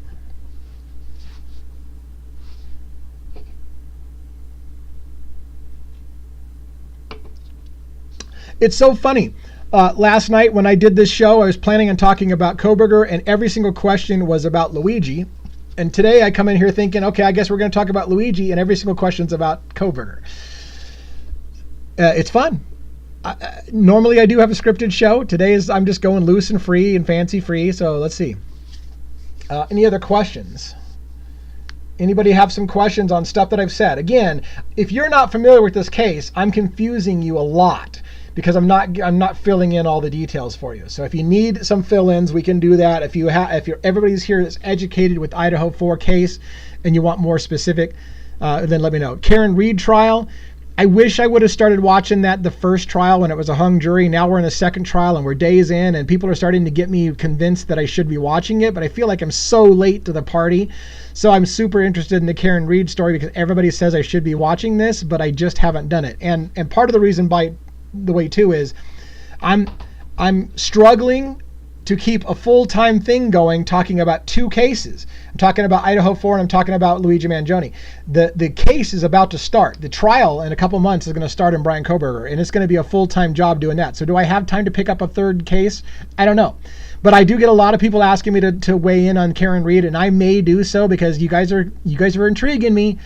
It's so funny. Last night when I did this show, I was planning on talking about Kohberger, and every single question was about Luigi. And today I come in here thinking, okay, I guess we're going to talk about Luigi, and every single question's about Kohberger. It's fun. Normally I do have a scripted show. Today I'm just going loose and free and fancy free. So let's see. Any other questions? Anybody have some questions on stuff that I've said? Again, if you're not familiar with this case, I'm confusing you a lot because I'm not filling in all the details for you. So if you need some fill-ins, we can do that. If everybody's here that's educated with Idaho 4 case and you want more specific, then let me know. Karen Reed trial. I wish I would have started watching the first trial when it was a hung jury. Now we're in a second trial and we're days in and people are starting to get me convinced that I should be watching it, but I feel like I'm so late to the party. So I'm super interested in the Karen Reed story because everybody says I should be watching this, but I just haven't done it. And part of the reason, by the way, too, is I'm struggling to keep a full-time thing going talking about two cases. I'm talking about Idaho 4 and I'm talking about Luigi Mangione. The case is about to start. The trial in a couple months is going to start in Bryan Kohberger, and it's going to be a full-time job doing that. So do I have time to pick up a third case? I don't know. But I do get a lot of people asking me to weigh in on Karen Reed, and I may do so because you guys are intriguing me.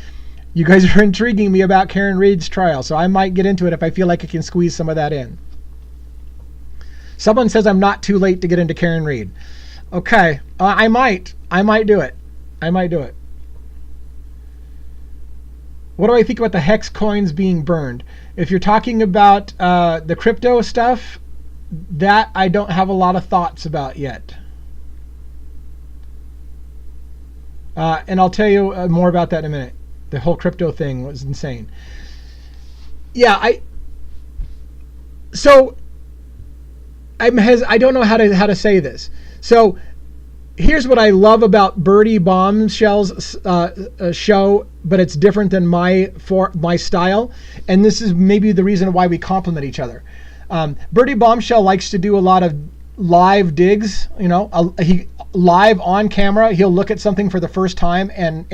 You guys are intriguing me about Karen Reed's trial, so I might get into it if I feel like I can squeeze some of that in. Someone says I'm not too late to get into Karen Reed. Okay, I might do it. I might do it. What do I think about the hex coins being burned? If you're talking about the crypto stuff, that I don't have a lot of thoughts about yet. And I'll tell you more about that in a minute. The whole crypto thing was insane. Yeah, I don't know how to say this. So here's what I love about Birdie Bombshell's show, but it's different than my style, and this is maybe the reason why we complement each other. Birdie Bombshell likes to do a lot of live digs, he live on camera, he'll look at something for the first time and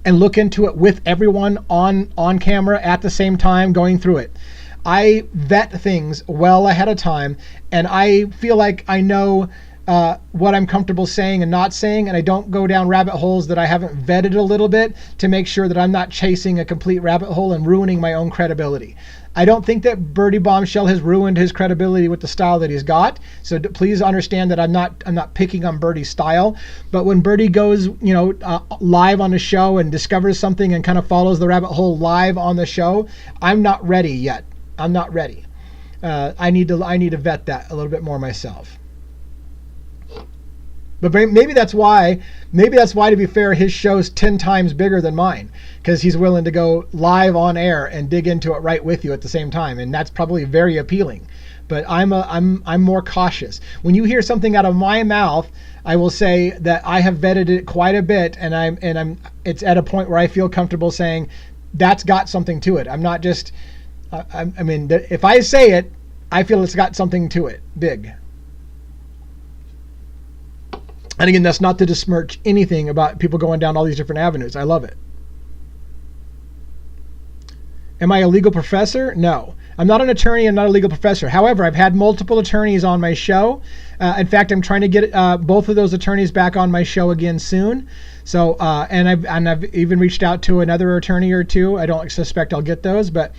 look into it with everyone on camera at the same time going through it. I vet things well ahead of time, and I feel like I know what I'm comfortable saying and not saying, and I don't go down rabbit holes that I haven't vetted a little bit to make sure that I'm not chasing a complete rabbit hole and ruining my own credibility. I don't think that Birdie Bombshell has ruined his credibility with the style that he's got. So please understand that I'm not picking on Birdie's style. But when Birdie goes, live on a show and discovers something and kind of follows the rabbit hole live on the show, I'm not ready yet. I'm not ready. I need to vet that a little bit more myself. But maybe that's why, to be fair, his show's 10 times bigger than mine, because he's willing to go live on air and dig into it right with you at the same time, and that's probably very appealing. But I'm more cautious. When you hear something out of my mouth, I will say that I have vetted it quite a bit, and it's at a point where I feel comfortable saying that's got something to it. I'm not just, if I say it, I feel it's got something to it, big. And again, that's not to besmirch anything about people going down all these different avenues. I love it. Am I a legal professor? No. I'm not an attorney. I'm not a legal professor. However, I've had multiple attorneys on my show. In fact, I'm trying to get both of those attorneys back on my show again soon. So, and I've even reached out to another attorney or two. I don't suspect I'll get those, but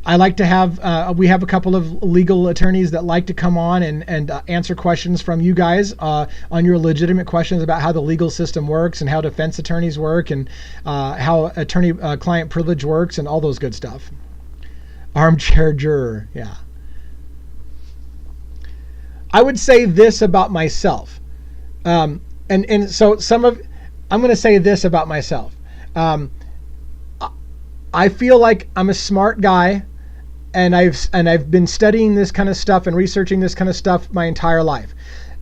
I like to have, we have a couple of legal attorneys that like to come on and answer questions from you guys on your legitimate questions about how the legal system works and how defense attorneys work and how attorney-client privilege works and all those good stuff. Armchair juror, yeah. I would say this about myself. I'm going to say this about myself. I feel like I'm a smart guy. And I've been studying this kind of stuff and researching this kind of stuff my entire life.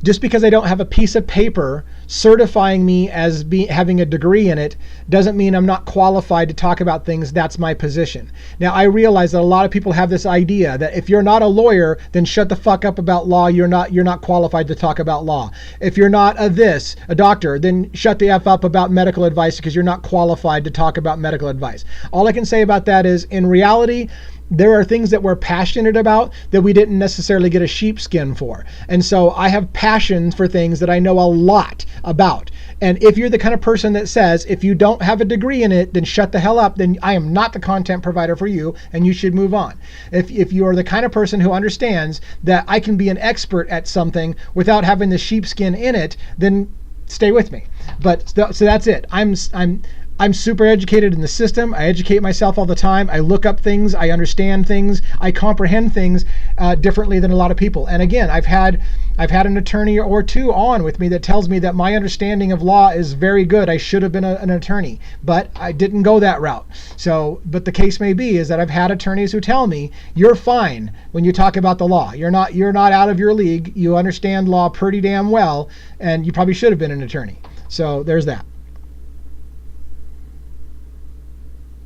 Just because I don't have a piece of paper certifying me as having a degree in it doesn't mean I'm not qualified to talk about things. That's my position. Now, I realize that a lot of people have this idea that if you're not a lawyer, then shut the fuck up about law. You're not qualified to talk about law. If you're not a doctor, then shut the F up about medical advice because you're not qualified to talk about medical advice. All I can say about that is, in reality, there are things that we're passionate about that we didn't necessarily get a sheepskin for. And so I have passions for things that I know a lot about. And if you're the kind of person that says, if you don't have a degree in it, then shut the hell up, then I am not the content provider for you and you should move on. If you are the kind of person who understands that I can be an expert at something without having the sheepskin in it, then stay with me. But so that's it. I'm super educated in the system. I educate myself all the time. I look up things. I understand things. I comprehend things differently than a lot of people. And again, I've had an attorney or two on with me that tells me that my understanding of law is very good. I should have been an attorney, but I didn't go that route. So, but the case may be is that I've had attorneys who tell me you're fine when you talk about the law. You're not out of your league. You understand law pretty damn well, and you probably should have been an attorney. So there's that.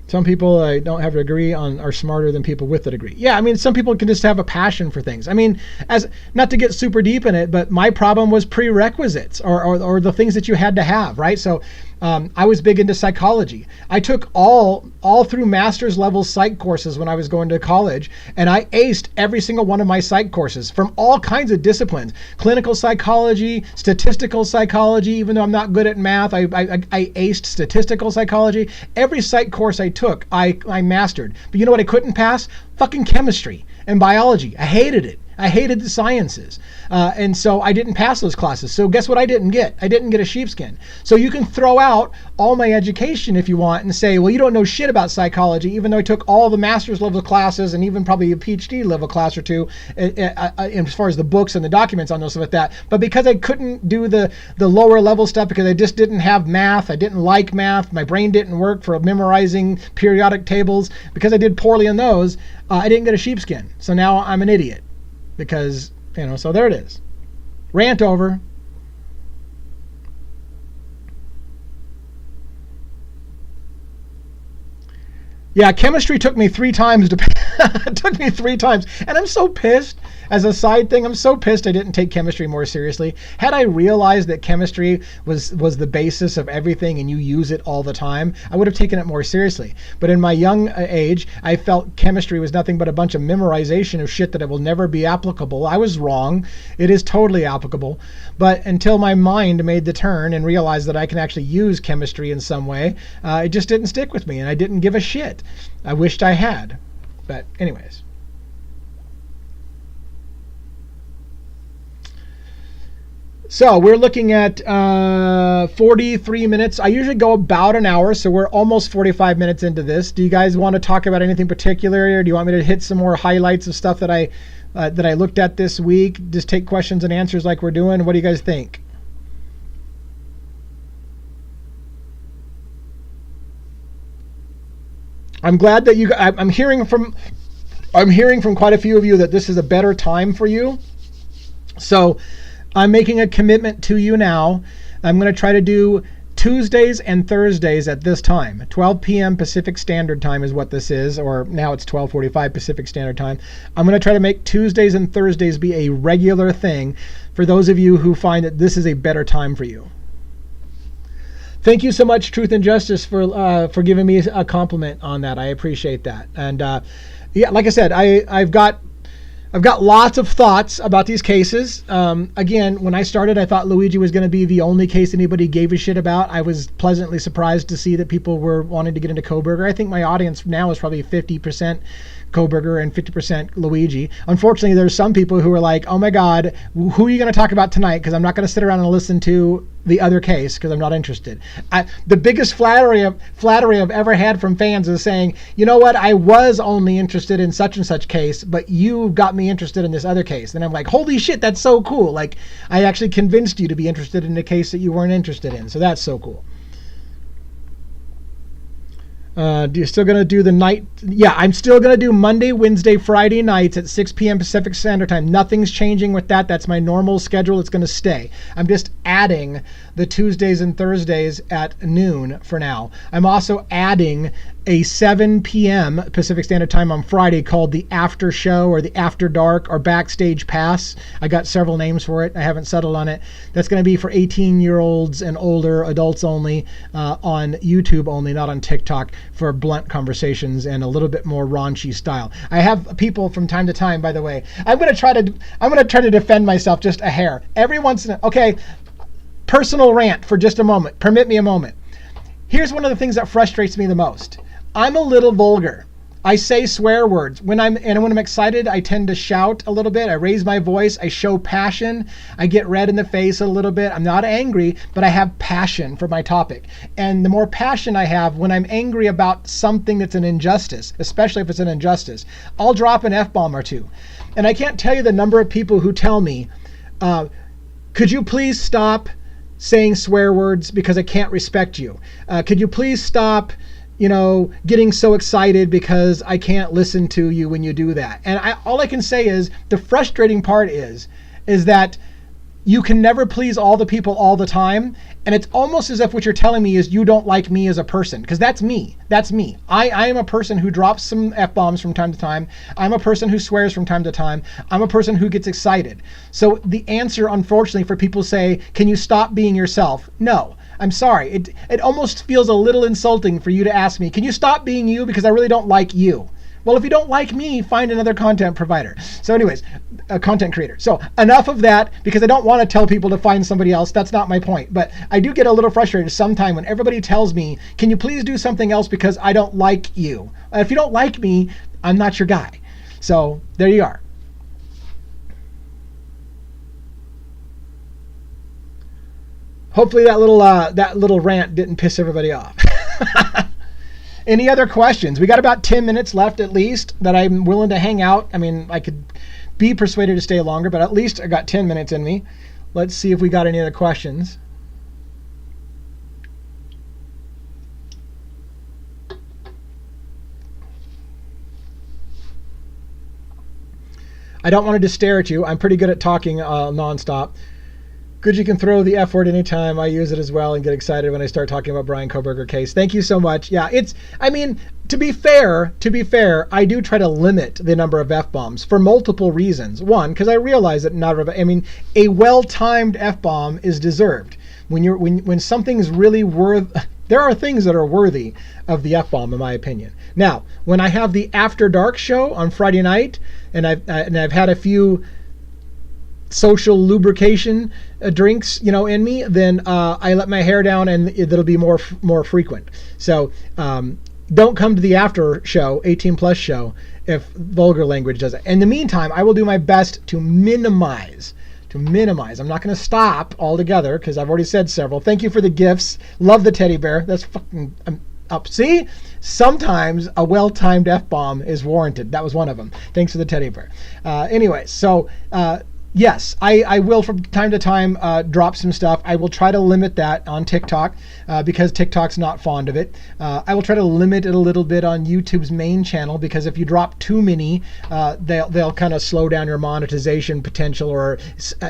Some people don't have a degree are smarter than people with a degree. Yeah, I mean, some people can just have a passion for things. I mean, as not to get super deep in it, but my problem was prerequisites or the things that you had to have, right? So I was big into psychology. I took all through master's level psych courses when I was going to college, and I aced every single one of my psych courses from all kinds of disciplines: clinical psychology, statistical psychology. Even though I'm not good at math, I aced statistical psychology. Every psych course I took, I mastered. But you know what I couldn't pass? Fucking chemistry and biology. I hated it. I hated the sciences. And so I didn't pass those classes. So guess what I didn't get? I didn't get a sheepskin. So you can throw out all my education if you want and say, well, you don't know shit about psychology, even though I took all the master's level classes and even probably a PhD level class or two as far as the books and the documents on those stuff like that. But because I couldn't do the lower level stuff because I just didn't have math, I didn't like math, my brain didn't work for memorizing periodic tables, because I did poorly in those, I didn't get a sheepskin. So now I'm an idiot. Because, so there it is. Rant over. Yeah, chemistry took me 3 times. It took me 3 times. And I'm so pissed As a side thing, I'm so pissed I didn't take chemistry more seriously. Had I realized that chemistry was the basis of everything and you use it all the time, I would have taken it more seriously. But in my young age, I felt chemistry was nothing but a bunch of memorization of shit that it will never be applicable. I was wrong. It is totally applicable. But until my mind made the turn and realized that I can actually use chemistry in some way, it just didn't stick with me and I didn't give a shit. I wished I had. But anyways. So we're looking at 43 minutes. I usually go about an hour, so we're almost 45 minutes into this. Do you guys want to talk about anything particular, or do you want me to hit some more highlights of stuff that I looked at this week? Just take questions and answers like we're doing. What do you guys think? I'm glad that I'm hearing from quite a few of you that this is a better time for you. So I'm making a commitment to you now. I'm going to try to do Tuesdays and Thursdays at this time. 12 p.m. Pacific Standard Time is what this is, or now it's 12:45 Pacific Standard Time. I'm going to try to make Tuesdays and Thursdays be a regular thing for those of you who find that this is a better time for you. Thank you so much, Truth and Justice, for giving me a compliment on that. I appreciate that. And yeah, like I said, I've got lots of thoughts about these cases. Again, when I started, I thought Luigi was going to be the only case anybody gave a shit about. I was pleasantly surprised to see that people were wanting to get into Kohberger. I think my audience now is probably 50% Kohberger and 50% Luigi. Unfortunately, there's some people who are like, oh my God, who are you going to talk about tonight? Because I'm not going to sit around and listen to the other case because I'm not interested. The biggest flattery I've ever had from fans is saying, you know what, I was only interested in such and such case, but you got me interested in this other case. And I'm like, holy shit, that's so cool. Like, I actually convinced you to be interested in a case that you weren't interested in. So that's so cool. You're still going to do the night? Yeah, I'm still going to do Monday, Wednesday, Friday nights at 6 p.m. Pacific Standard Time. Nothing's changing with that. That's my normal schedule. It's going to stay. I'm just adding the Tuesdays and Thursdays at noon for now. I'm also adding a 7 p.m. Pacific Standard Time on Friday called the After Show or the After Dark or Backstage Pass. I got several names for it. I haven't settled on it. That's going to be for 18-year-olds and older, adults only, on YouTube only, not on TikTok, for blunt conversations and a little bit more raunchy style. I have people from time to time, by the way. I'm going to try to defend myself just a hair. Every once in a okay, personal rant for just a moment. Permit me a moment. Here's one of the things that frustrates me the most. I'm a little vulgar. I say swear words. When I'm excited, I tend to shout a little bit. I raise my voice. I show passion. I get red in the face a little bit. I'm not angry, but I have passion for my topic. And the more passion I have when I'm angry about something that's an injustice, especially if it's an injustice, I'll drop an F-bomb or two. And I can't tell you the number of people who tell me, could you please stop saying swear words because I can't respect you? Could you please stop getting so excited because I can't listen to you when you do that? And all I can say is the frustrating part is that you can never please all the people all the time. And it's almost as if what you're telling me is you don't like me as a person, because that's me. That's me. I am a person who drops some F-bombs from time to time. I'm a person who swears from time to time. I'm a person who gets excited. So the answer, unfortunately, for people say, can you stop being yourself? No. I'm sorry. It almost feels a little insulting for you to ask me, can you stop being you because I really don't like you? Well, if you don't like me, find another content provider. So anyways, a content creator. So enough of that, because I don't want to tell people to find somebody else. That's not my point. But I do get a little frustrated sometime when everybody tells me, can you please do something else because I don't like you? If you don't like me, I'm not your guy. So there you are. Hopefully that little rant didn't piss everybody off. Any other questions? We got about 10 minutes left at least that I'm willing to hang out. I mean, I could be persuaded to stay longer, but at least I got 10 minutes in me. Let's see if we got any other questions. I don't want to just stare at you. I'm pretty good at talking nonstop. Good, you can throw the F word anytime. I use it as well and get excited when I start talking about Bryan Kohberger case. Thank you so much. Yeah, I mean, to be fair, I do try to limit the number of F-bombs for multiple reasons. One, because I realize that a well-timed F-bomb is deserved. When something's really there are things that are worthy of the F-bomb, in my opinion. Now, when I have the After Dark show on Friday night, and I've had a few social lubrication drinks, in me, then I let my hair down, and it'll be more frequent. So don't come to the after show, 18 plus show, if vulgar language does it. In the meantime, I will do my best to minimize. I'm not going to stop altogether, because I've already said several. Thank you for the gifts. Love the teddy bear. That's fucking up. See, sometimes a well-timed F-bomb is warranted. That was one of them. Thanks for the teddy bear. Anyway, so yes, I will from time to time drop some stuff. I will try to limit that on TikTok because TikTok's not fond of it. I will try to limit it a little bit on YouTube's main channel, because if you drop too many, they'll kind of slow down your monetization potential, or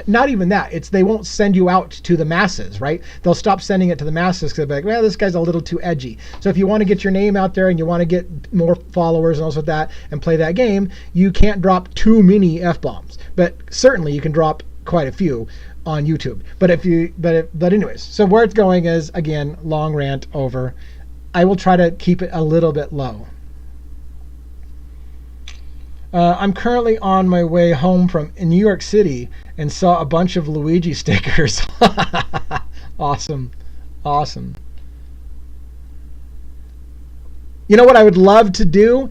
not even that. They won't send you out to the masses, right? They'll stop sending it to the masses because they'll be like, well, this guy's a little too edgy. So if you want to get your name out there and you want to get more followers and also that and play that game, you can't drop too many F-bombs. But certainly you can drop quite a few on YouTube. But anyways, so where it's going is, again, long rant over. I will try to keep it a little bit low. I'm currently on my way home from New York City and saw a bunch of Luigi stickers. Awesome. You know what I would love to do?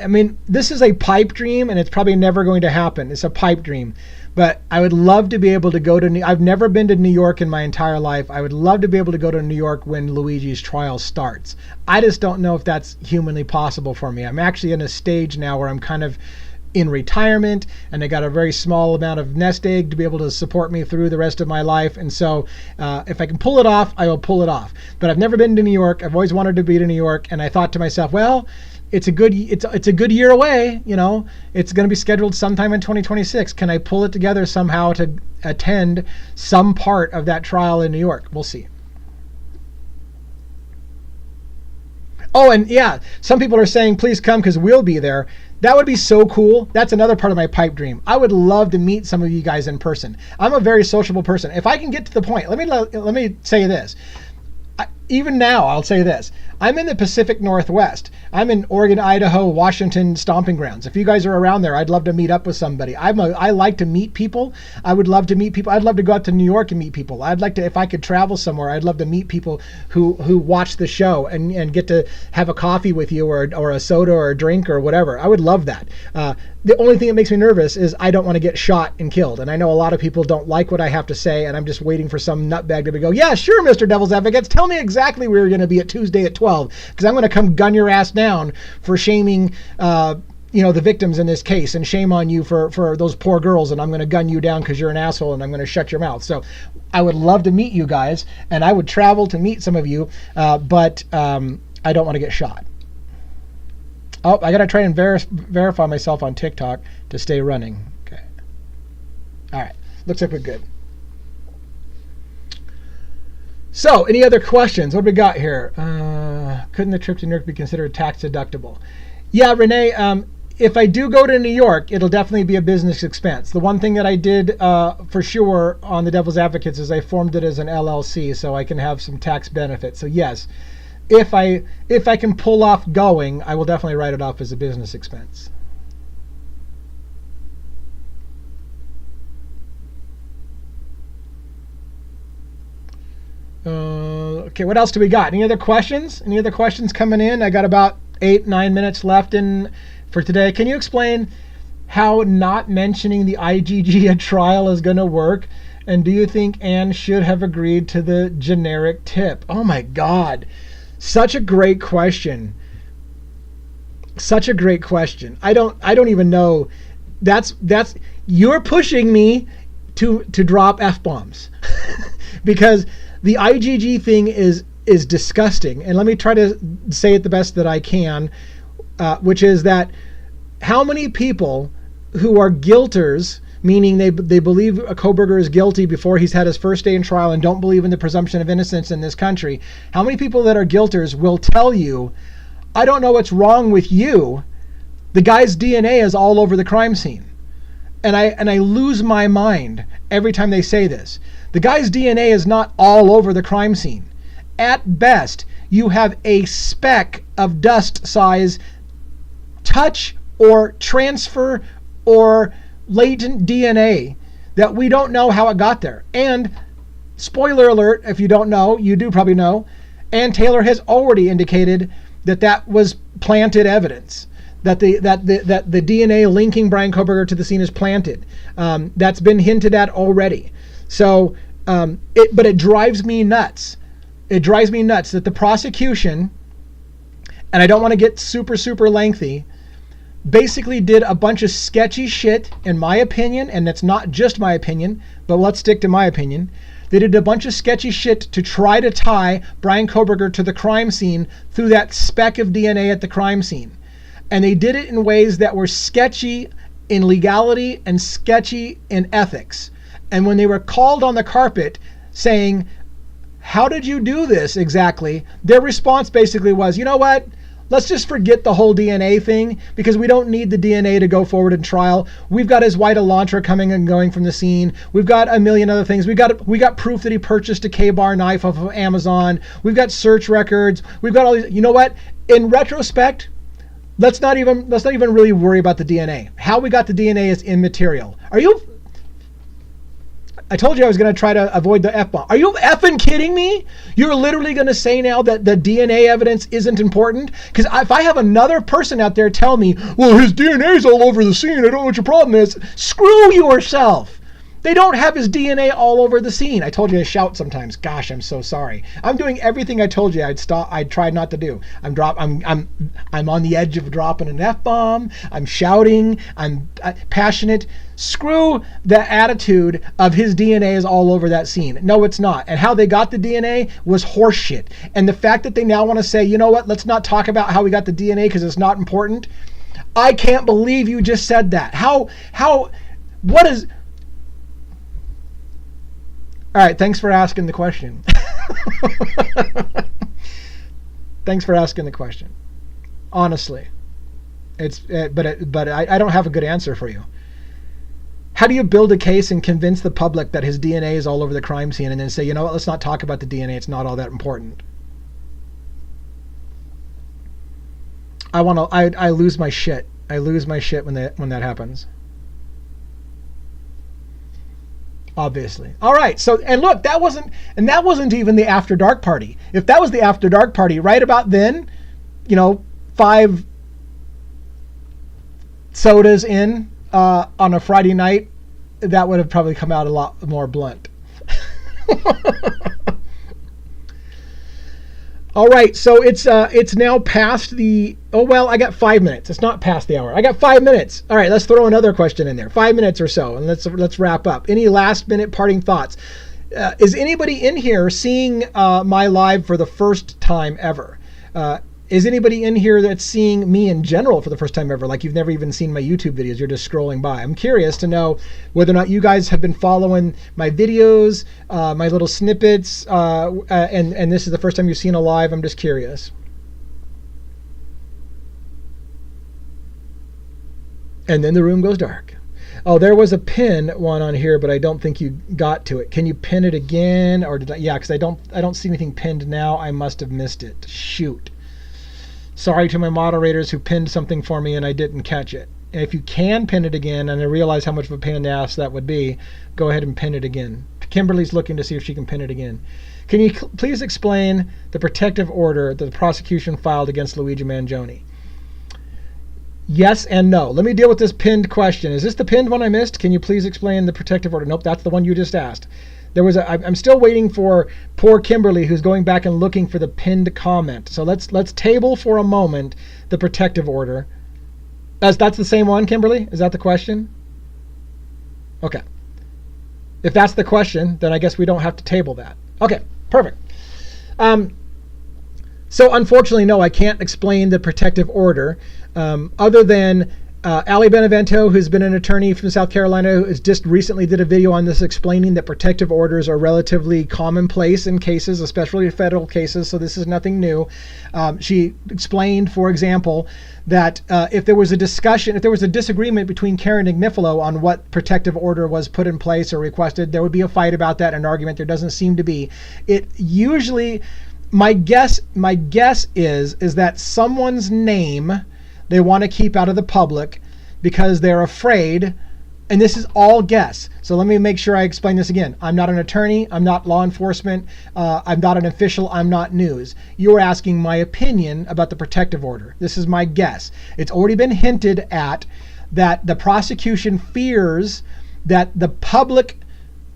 I mean, this is a pipe dream, and it's probably never going to happen. It's a pipe dream. But I would love to be able to go to I've never been to New York in my entire life. I would love to be able to go to New York when Luigi's trial starts. I just don't know if that's humanly possible for me. I'm actually in a stage now where I'm kind of in retirement, and I got a very small amount of nest egg to be able to support me through the rest of my life. And so if I can pull it off, I will pull it off. But I've never been to New York. I've always wanted to be to New York, and I thought to myself, well, it's a good year away. It's going to be scheduled sometime in 2026. Can I pull it together somehow to attend some part of that trial in New York? We'll see. Oh, and yeah, some people are saying, please come because we'll be there. That would be so cool. That's another part of my pipe dream. I would love to meet some of you guys in person. I'm a very sociable person. If I can get to the point, let me say this. Even now, I'll say this. I'm in the Pacific Northwest. I'm in Oregon, Idaho, Washington stomping grounds. If you guys are around there, I'd love to meet up with somebody. I like to meet people. I would love to meet people. I'd love to go out to New York and meet people. I'd like to, if I could travel somewhere, I'd love to meet people who watch the show and get to have a coffee with you or a soda or a drink or whatever. I would love that. The only thing that makes me nervous is I don't want to get shot and killed. And I know a lot of people don't like what I have to say, and I'm just waiting for some nutbag to go, yeah, sure, Mr. Devil's Advocates, tell me exactly where you're going to be at Tuesday at 12, because I'm going to come gun your ass down for shaming the victims in this case, and shame on you for those poor girls, and I'm going to gun you down because you're an asshole, and I'm going to shut your mouth. So I would love to meet you guys, and I would travel to meet some of you, but I don't want to get shot. Oh, I got to try and verify myself on TikTok to stay running. Okay. All right. Looks like we're good. So, any other questions? What do we got here? Couldn't the trip to New York be considered tax deductible? Yeah, Renee, if I do go to New York, it'll definitely be a business expense. The one thing that I did for sure on the Devil's Advocates is I formed it as an LLC so I can have some tax benefits. So yes, if I can pull off going, I will definitely write it off as a business expense. Okay, what else do we got? Any other questions? Any other questions coming in? I got about 8-9 minutes left for today. Can you explain how not mentioning the IGG trial is going to work? And do you think Anne should have agreed to the generic tip? Oh my God. Such a great question. Such a great question. I don't even know. That's you're pushing me to drop F-bombs because the IGG thing is disgusting. And let me try to say it the best that I can, which is that how many people who are guilters meaning they believe Kohberger is guilty before he's had his first day in trial and don't believe in the presumption of innocence in this country, how many people that are guilters will tell you, I don't know what's wrong with you, the guy's DNA is all over the crime scene? And I lose my mind every time they say this. The guy's DNA is not all over the crime scene. At best, you have a speck of dust size touch or transfer or latent DNA that we don't know how it got there. And spoiler alert, if you don't know, you do probably know, Ann Taylor has already indicated that was planted evidence. That the DNA linking Bryan Kohberger to the scene is planted. That's been hinted at already. So, but it drives me nuts. It drives me nuts that the prosecution, and I don't want to get super lengthy, basically did a bunch of sketchy shit, in my opinion, and that's not just my opinion, but let's stick to my opinion. They did a bunch of sketchy shit to try to tie Bryan Kohberger to the crime scene through that speck of DNA at the crime scene. And they did it in ways that were sketchy in legality and sketchy in ethics. And when they were called on the carpet saying, how did you do this exactly? Their response basically was, you know what? Let's just forget the whole DNA thing because we don't need the DNA to go forward in trial. We've got his white Elantra coming and going from the scene. We've got a million other things. We got proof that he purchased a K-bar knife off of Amazon. We've got search records. We've got all these. You know what? In retrospect, let's not even really worry about the DNA. How we got the DNA is immaterial. I told you I was going to try to avoid the F-bomb. Are you effing kidding me? You're literally going to say now that the DNA evidence isn't important? Because if I have another person out there tell me, well, his DNA's all over the scene, I don't know what your problem is. Screw yourself. They don't have his DNA all over the scene. I told you to shout sometimes. Gosh, I'm so sorry. I'm doing everything I told you I'd tried not to do. I'm on the edge of dropping an F-bomb. I'm shouting. I'm passionate. Screw the attitude of his DNA is all over that scene. No, it's not. And how they got the DNA was horseshit. And the fact that they now want to say, you know what, let's not talk about how we got the DNA because it's not important. I can't believe you just said that. What is... All right, thanks for asking the question. Thanks for asking the question. Honestly, but I don't have a good answer for you. How do you build a case and convince the public that his DNA is all over the crime scene and then say, you know what, let's not talk about the DNA, it's not all that important? I lose my shit. I lose my shit when that happens. Obviously. All right. So, and look, that wasn't even the after dark party. If that was the after dark party, right about then, 5 sodas in on a Friday night, that would have probably come out a lot more blunt. All right, so it's now past the, I got 5 minutes. It's not past the hour. I got 5 minutes. All right, let's throw another question in there. 5 minutes or so, and let's wrap up. Any last minute parting thoughts? Is anybody in here seeing my live for the first time ever? Is anybody in here that's seeing me in general for the first time ever? Like you've never even seen my YouTube videos, you're just scrolling by. I'm curious to know whether or not you guys have been following my videos, my little snippets, and this is the first time you've seen a live. I'm just curious. And then the room goes dark. Oh, there was a pin one on here, but I don't think you got to it. Can you pin it again? Or did I? Yeah, because I don't see anything pinned now. I must have missed it. Shoot. Sorry to my moderators who pinned something for me and I didn't catch it. And if you can pin it again, and I realize how much of a pain in the ass that would be, go ahead and pin it again. Kimberly's looking to see if she can pin it again. Can you please explain the protective order that the prosecution filed against Luigi Mangione? Yes and no. Let me deal with this pinned question. Is this the pinned one I missed? Can you please explain the protective order? Nope, that's the one you just asked. I'm still waiting for poor Kimberly, who's going back and looking for the pinned comment. So let's table for a moment the protective order. That's the same one, Kimberly? Is that the question? Okay. If that's the question, then I guess we don't have to table that. Okay, perfect. So unfortunately, no, I can't explain the protective order other than Ali Benevento, who's been an attorney from South Carolina, has just recently did a video on this explaining that protective orders are relatively commonplace in cases, especially federal cases, so this is nothing new. She explained, for example, that if there was a discussion, if there was a disagreement between Karen and Ignifilo on what protective order was put in place or requested, there would be a fight about that, an argument. There doesn't seem to be. It usually, my guess is that someone's name they want to keep out of the public because they're afraid, and this is all guess. So let me make sure I explain this again. I'm not an attorney. I'm not law enforcement. I'm not an official. I'm not news. You're asking my opinion about the protective order. This is my guess. It's already been hinted at that the prosecution fears that the public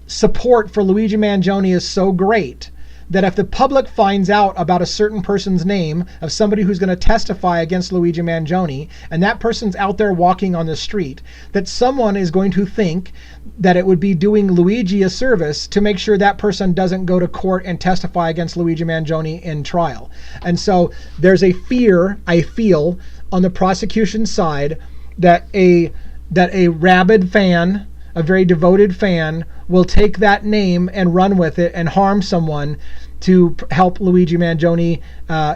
support for Luigi Mangione is so great that if the public finds out about a certain person's name of somebody who's going to testify against Luigi Mangione, and that person's out there walking on the street, that someone is going to think that it would be doing Luigi a service to make sure that person doesn't go to court and testify against Luigi Mangione in trial. And so there's a fear, I feel, on the prosecution side that a rabid fan, a very devoted fan, will take that name and run with it and harm someone to help Luigi Mangione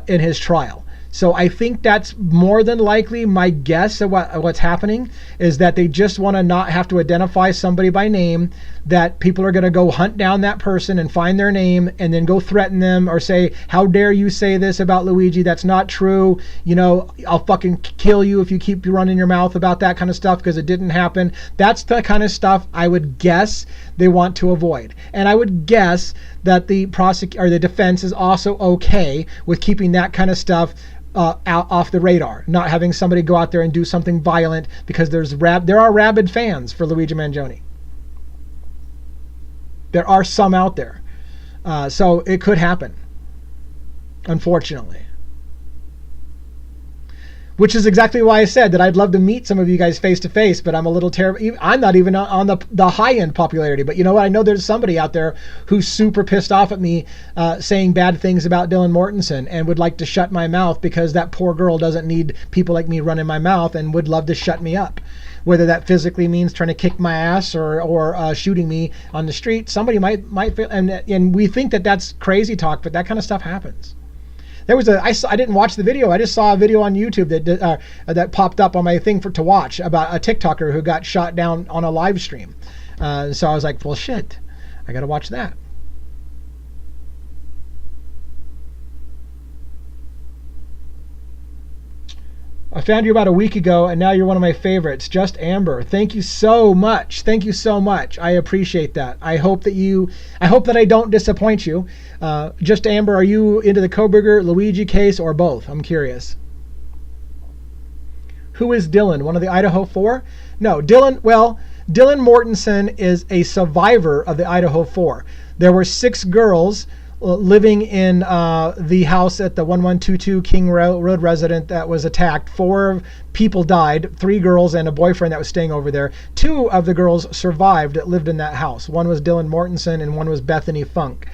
in his trial. So I think that's more than likely my guess of what's happening, is that they just want to not have to identify somebody by name, that people are going to go hunt down that person and find their name and then go threaten them or say, how dare you say this about Luigi? That's not true. You know, I'll fucking kill you if you keep running your mouth about that kind of stuff because it didn't happen. That's the kind of stuff I would guess they want to avoid. And I would guess that the defense is also okay with keeping that kind of stuff out off the radar, not having somebody go out there and do something violent, because there are rabid fans for Luigi Mangione. There are some out there. So it could happen, unfortunately. Which is exactly why I said that I'd love to meet some of you guys face to face, but I'm a little terrible. I'm not even on the high end popularity. But you know what? I know there's somebody out there who's super pissed off at me saying bad things about Dylan Mortensen and would like to shut my mouth because that poor girl doesn't need people like me running my mouth and would love to shut me up. Whether that physically means trying to kick my ass or shooting me on the street, somebody might feel, and we think that that's crazy talk, but that kind of stuff happens. There was I didn't watch the video. I just saw a video on YouTube that popped up on my thing to watch about a TikToker who got shot down on a live stream. So I was like, well, shit, I got to watch that. I found you about a week ago, and now you're one of my favorites. Just Amber. Thank you so much. Thank you so much. I appreciate that. I hope that I don't disappoint you. Just Amber, are you into the Kohberger Luigi case or both? I'm curious. Who is Dylan? One of the Idaho 4? No, Dylan Mortensen is a survivor of the Idaho 4. There were 6 girls living in the house at the 1122 King Road resident that was attacked. 4 people died, 3 girls and a boyfriend that was staying over there. 2 of the girls survived that lived in that house. One was Dylan Mortensen and one was Bethany Funk.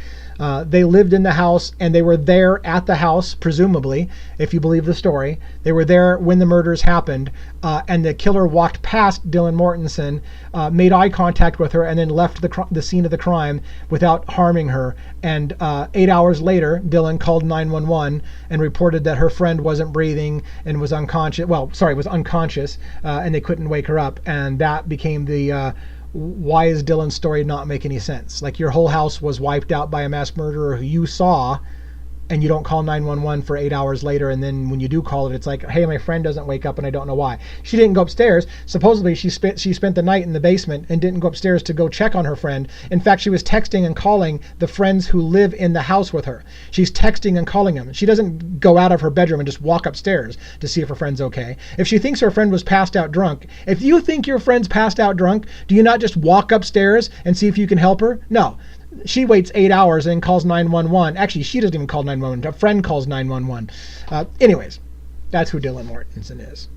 They lived in the house, and they were there at the house, presumably, if you believe the story. They were there when the murders happened, and the killer walked past Dylan Mortensen, made eye contact with her, and then left the scene of the crime without harming her. And 8 hours later, Dylan called 911 and reported that her friend wasn't breathing and was unconscious. Was unconscious, and they couldn't wake her up. And that became the why is Dylan's story not make any sense? Like, your whole house was wiped out by a mass murderer who you saw, and you don't call 911 for 8 hours later, and then when you do call it, it's like, hey, my friend doesn't wake up and I don't know why. She didn't go upstairs. Supposedly she spent the night in the basement and didn't go upstairs to go check on her friend. In fact, she was texting and calling the friends who live in the house with her. She's texting and calling them. She doesn't go out of her bedroom and just walk upstairs to see if her friend's okay. If she thinks her friend was passed out drunk, if you think your friend's passed out drunk, do you not just walk upstairs and see if you can help her? No. She waits 8 hours and calls 911. Actually, she doesn't even call 911. A friend calls 911. Anyways, that's who Dylan Mortensen is.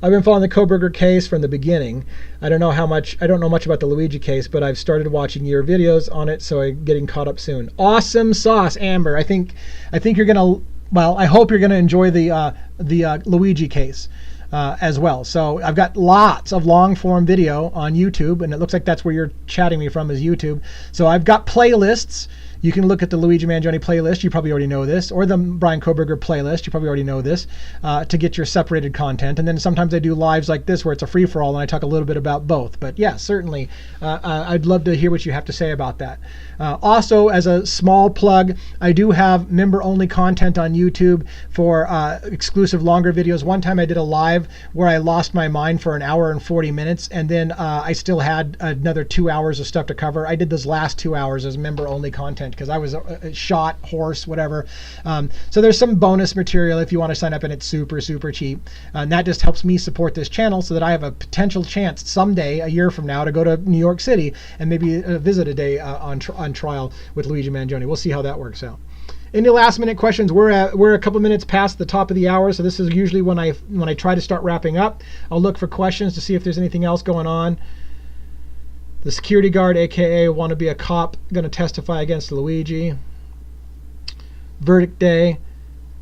I've been following the Kohberger case from the beginning. I don't know much about the Luigi case, but I've started watching your videos on it, so I'm getting caught up soon. Awesome sauce, Amber. I think you're gonna well, I hope you're going to enjoy the Luigi case as well. So I've got lots of long form video on YouTube, and it looks like that's where you're chatting me from, is YouTube. So I've got playlists. You can look at the Luigi Mangione playlist. You probably already know this, or the Bryan Kohberger playlist. You probably already know this, to get your separated content. And then sometimes I do lives like this where it's a free-for-all and I talk a little bit about both. But yeah, certainly, I'd love to hear what you have to say about that. Also, as a small plug, I do have member-only content on YouTube for exclusive longer videos. One time I did a live where I lost my mind for 1 hour and 40 minutes, and then I still had another 2 hours of stuff to cover. I did those last 2 hours as member-only content because I was shot, hoarse, whatever. So there's some bonus material if you want to sign up, and it's super, super cheap. And that just helps me support this channel so that I have a potential chance someday, a year from now, to go to New York City and maybe visit a day on trial with Luigi Mangione. We'll see how that works out. Any last minute questions? We're a couple minutes past the top of the hour, so this is usually when I try to start wrapping up. I'll look for questions to see if there's anything else going on. The security guard, aka want to be a cop, going to testify against Luigi. Verdict day.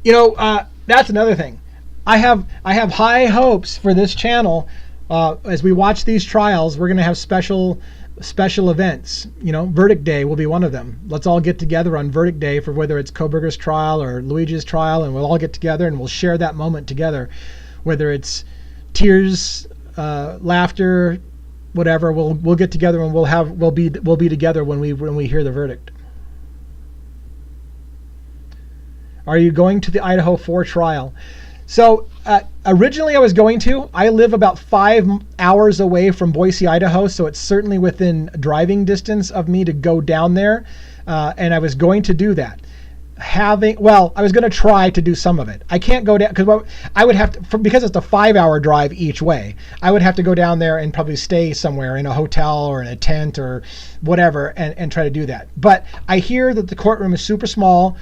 You know, that's another thing. I have high hopes for this channel. As we watch these trials, we're going to have special events. You know, verdict day will be one of them. Let's all get together on verdict day for whether it's Kohberger's trial or Luigi's trial, and we'll all get together and we'll share that moment together. Whether it's tears, laughter, whatever, we'll get together and we'll be together when we hear the verdict. Are you going to the Idaho 4 trial? So originally I was going to. I live about 5 hours away from Boise, Idaho, so it's certainly within driving distance of me to go down there, and I was going to do that. I was going to try to do some of it. I can't go down because I would have to, because it's a 5-hour drive each way. I would have to go down there and probably stay somewhere in a hotel or in a tent or whatever and try to do that. But I hear that the courtroom is super small.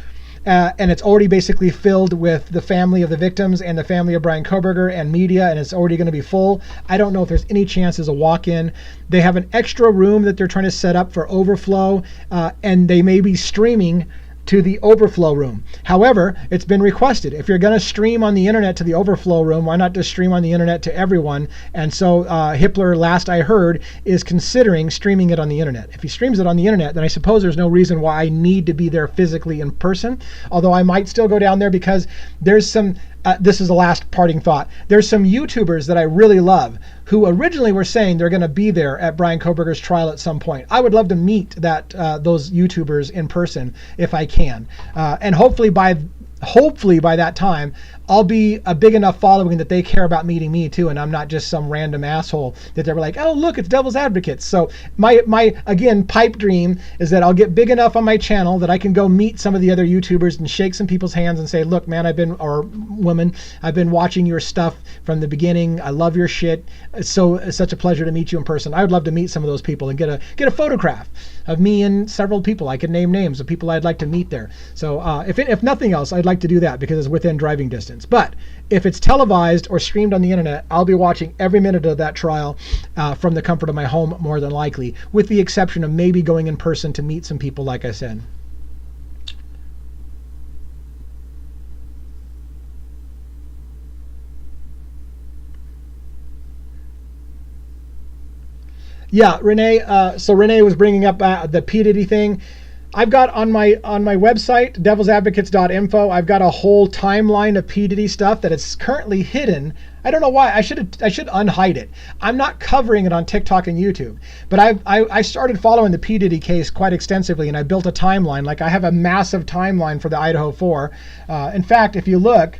And it's already basically filled with the family of the victims and the family of Bryan Kohberger and media, and it's already going to be full. I don't know if there's any chance as a walk-in. They have an extra room that they're trying to set up for overflow, and they may be streaming to the overflow room. However, it's been requested, if you're going to stream on the internet to the overflow room, why not just stream on the internet to everyone? And so Hippler, last I heard, is considering streaming it on the internet. If he streams it on the internet, then I suppose there's no reason why I need to be there physically in person, although I might still go down there because there's some this is the last parting thought. There's some YouTubers that I really love who originally were saying they're going to be there at Bryan Kohberger's trial at some point. I would love to meet those YouTubers in person if I can, and hopefully by that time I'll be a big enough following that they care about meeting me too, and I'm not just some random asshole that they're like, oh look, it's Devil's Advocates. So my again pipe dream is that I'll get big enough on my channel that I can go meet some of the other YouTubers and shake some people's hands and say, look man, or woman, I've been watching your stuff from the beginning. I love your shit. It's such a pleasure to meet you in person. I would love to meet some of those people and get a photograph of me and several people. I could name names of people I'd like to meet there. So if nothing else, I'd like to do that because it's within driving distance. But if it's televised or streamed on the internet, I'll be watching every minute of that trial from the comfort of my home, more than likely, with the exception of maybe going in person to meet some people, like I said. Yeah, Renee. So Renee was bringing up the P. Diddy thing. I've got on my website, devilsadvocates.info, I've got a whole timeline of P. Diddy stuff that is currently hidden. I don't know why. I should unhide it. I'm not covering it on TikTok and YouTube, but I started following the P. Diddy case quite extensively, and I built a timeline. Like I have a massive timeline for the Idaho 4. In fact, if you look,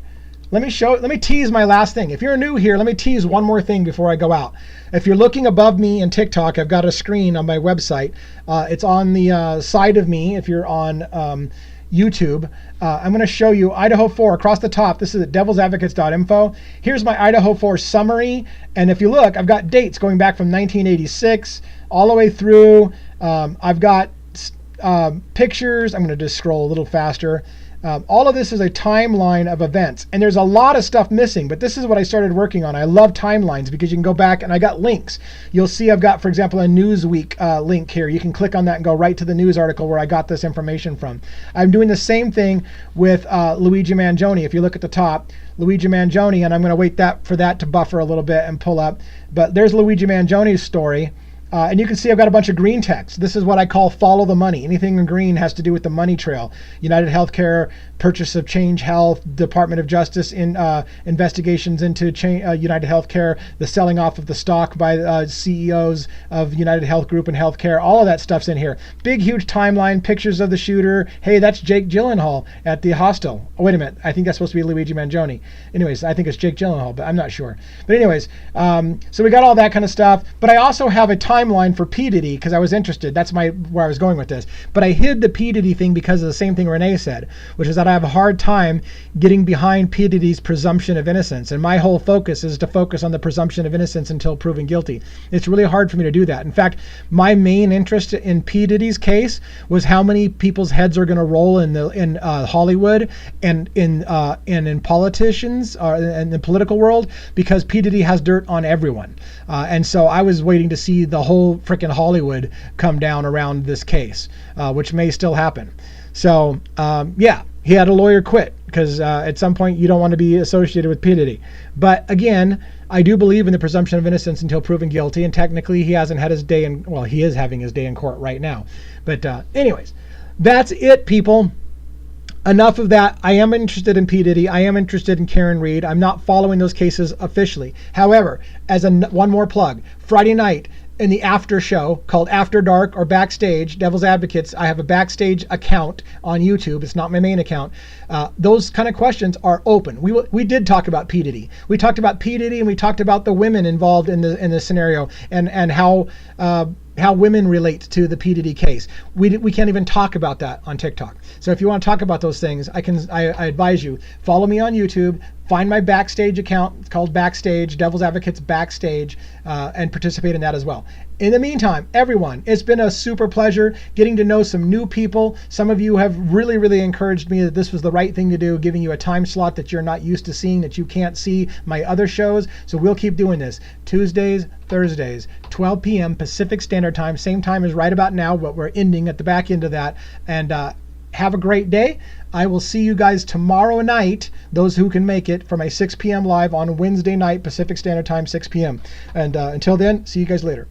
let me tease my last thing. If you're new here, let me tease one more thing before I go out. If you're looking above me in TikTok, I've got a screen on my website. It's on the side of me if you're on YouTube. I'm going to show you Idaho 4 across the top. This is at devilsadvocates.info. Here's my Idaho 4 summary. And if you look, I've got dates going back from 1986 all the way through. I've got pictures. I'm going to just scroll a little faster. All of this is a timeline of events, and there's a lot of stuff missing, but this is what I started working on. I love timelines because you can go back, and I got links. You'll see I've got, for example, a Newsweek link here. You can click on that and go right to the news article where I got this information from. I'm doing the same thing with Luigi Mangione. If you look at the top, Luigi Mangione, and I'm going to wait for that to buffer a little bit and pull up. But there's Luigi Mangione's story. And you can see I've got a bunch of green text. This is what I call follow the money. Anything in green has to do with the money trail. United Healthcare, purchase of Change Health, Department of Justice in investigations into United Healthcare, the selling off of the stock by CEOs of United Health Group and Healthcare. All of that stuff's in here. Big, huge timeline, pictures of the shooter. Hey, that's Jake Gyllenhaal at the hostel. Oh, wait a minute. I think that's supposed to be Luigi Mangione. Anyways, I think it's Jake Gyllenhaal, but I'm not sure. But anyways, so we got all that kind of stuff. But I also have a timeline for P. Diddy because I was interested. That's where I was going with this. But I hid the P. Diddy thing because of the same thing Renee said, which is that I have a hard time getting behind P. Diddy's presumption of innocence. And my whole focus is to focus on the presumption of innocence until proven guilty. It's really hard for me to do that. In fact, my main interest in P. Diddy's case was how many people's heads are going to roll in Hollywood and in politicians and the political world, because P. Diddy has dirt on everyone. And so I was waiting to see the whole freaking Hollywood come down around this case, which may still happen. So yeah, he had a lawyer quit because at some point you don't want to be associated with P. Diddy. But again, I do believe in the presumption of innocence until proven guilty, and technically he hasn't had his day in, well, he is having his day in court right now. But anyways, that's it, people. Enough of that. I am interested in P. Diddy. I am interested in Karen Reed. I'm not following those cases officially. However, as one more plug, Friday night, in the after show called After Dark or Backstage, Devil's Advocates, I have a backstage account on YouTube. It's not my main account. Those kind of questions are open. We did talk about P. Diddy. We talked about P. Diddy, and we talked about the women involved in the scenario and how women relate to the P. Diddy case. We can't even talk about that on TikTok. So if you want to talk about those things, I advise you, follow me on YouTube, find my backstage account. It's called Backstage, Devil's Advocates Backstage, and participate in that as well. In the meantime, everyone, it's been a super pleasure getting to know some new people. Some of you have really, really encouraged me that this was the right thing to do, giving you a time slot that you're not used to seeing, that you can't see my other shows. So we'll keep doing this. Tuesdays, Thursdays, 12 p.m. Pacific Standard Time, same time as right about now, but we're ending at the back end of that. And have a great day. I will see you guys tomorrow night, those who can make it, for my 6 p.m. live on Wednesday night, Pacific Standard Time, 6 p.m. And until then, see you guys later.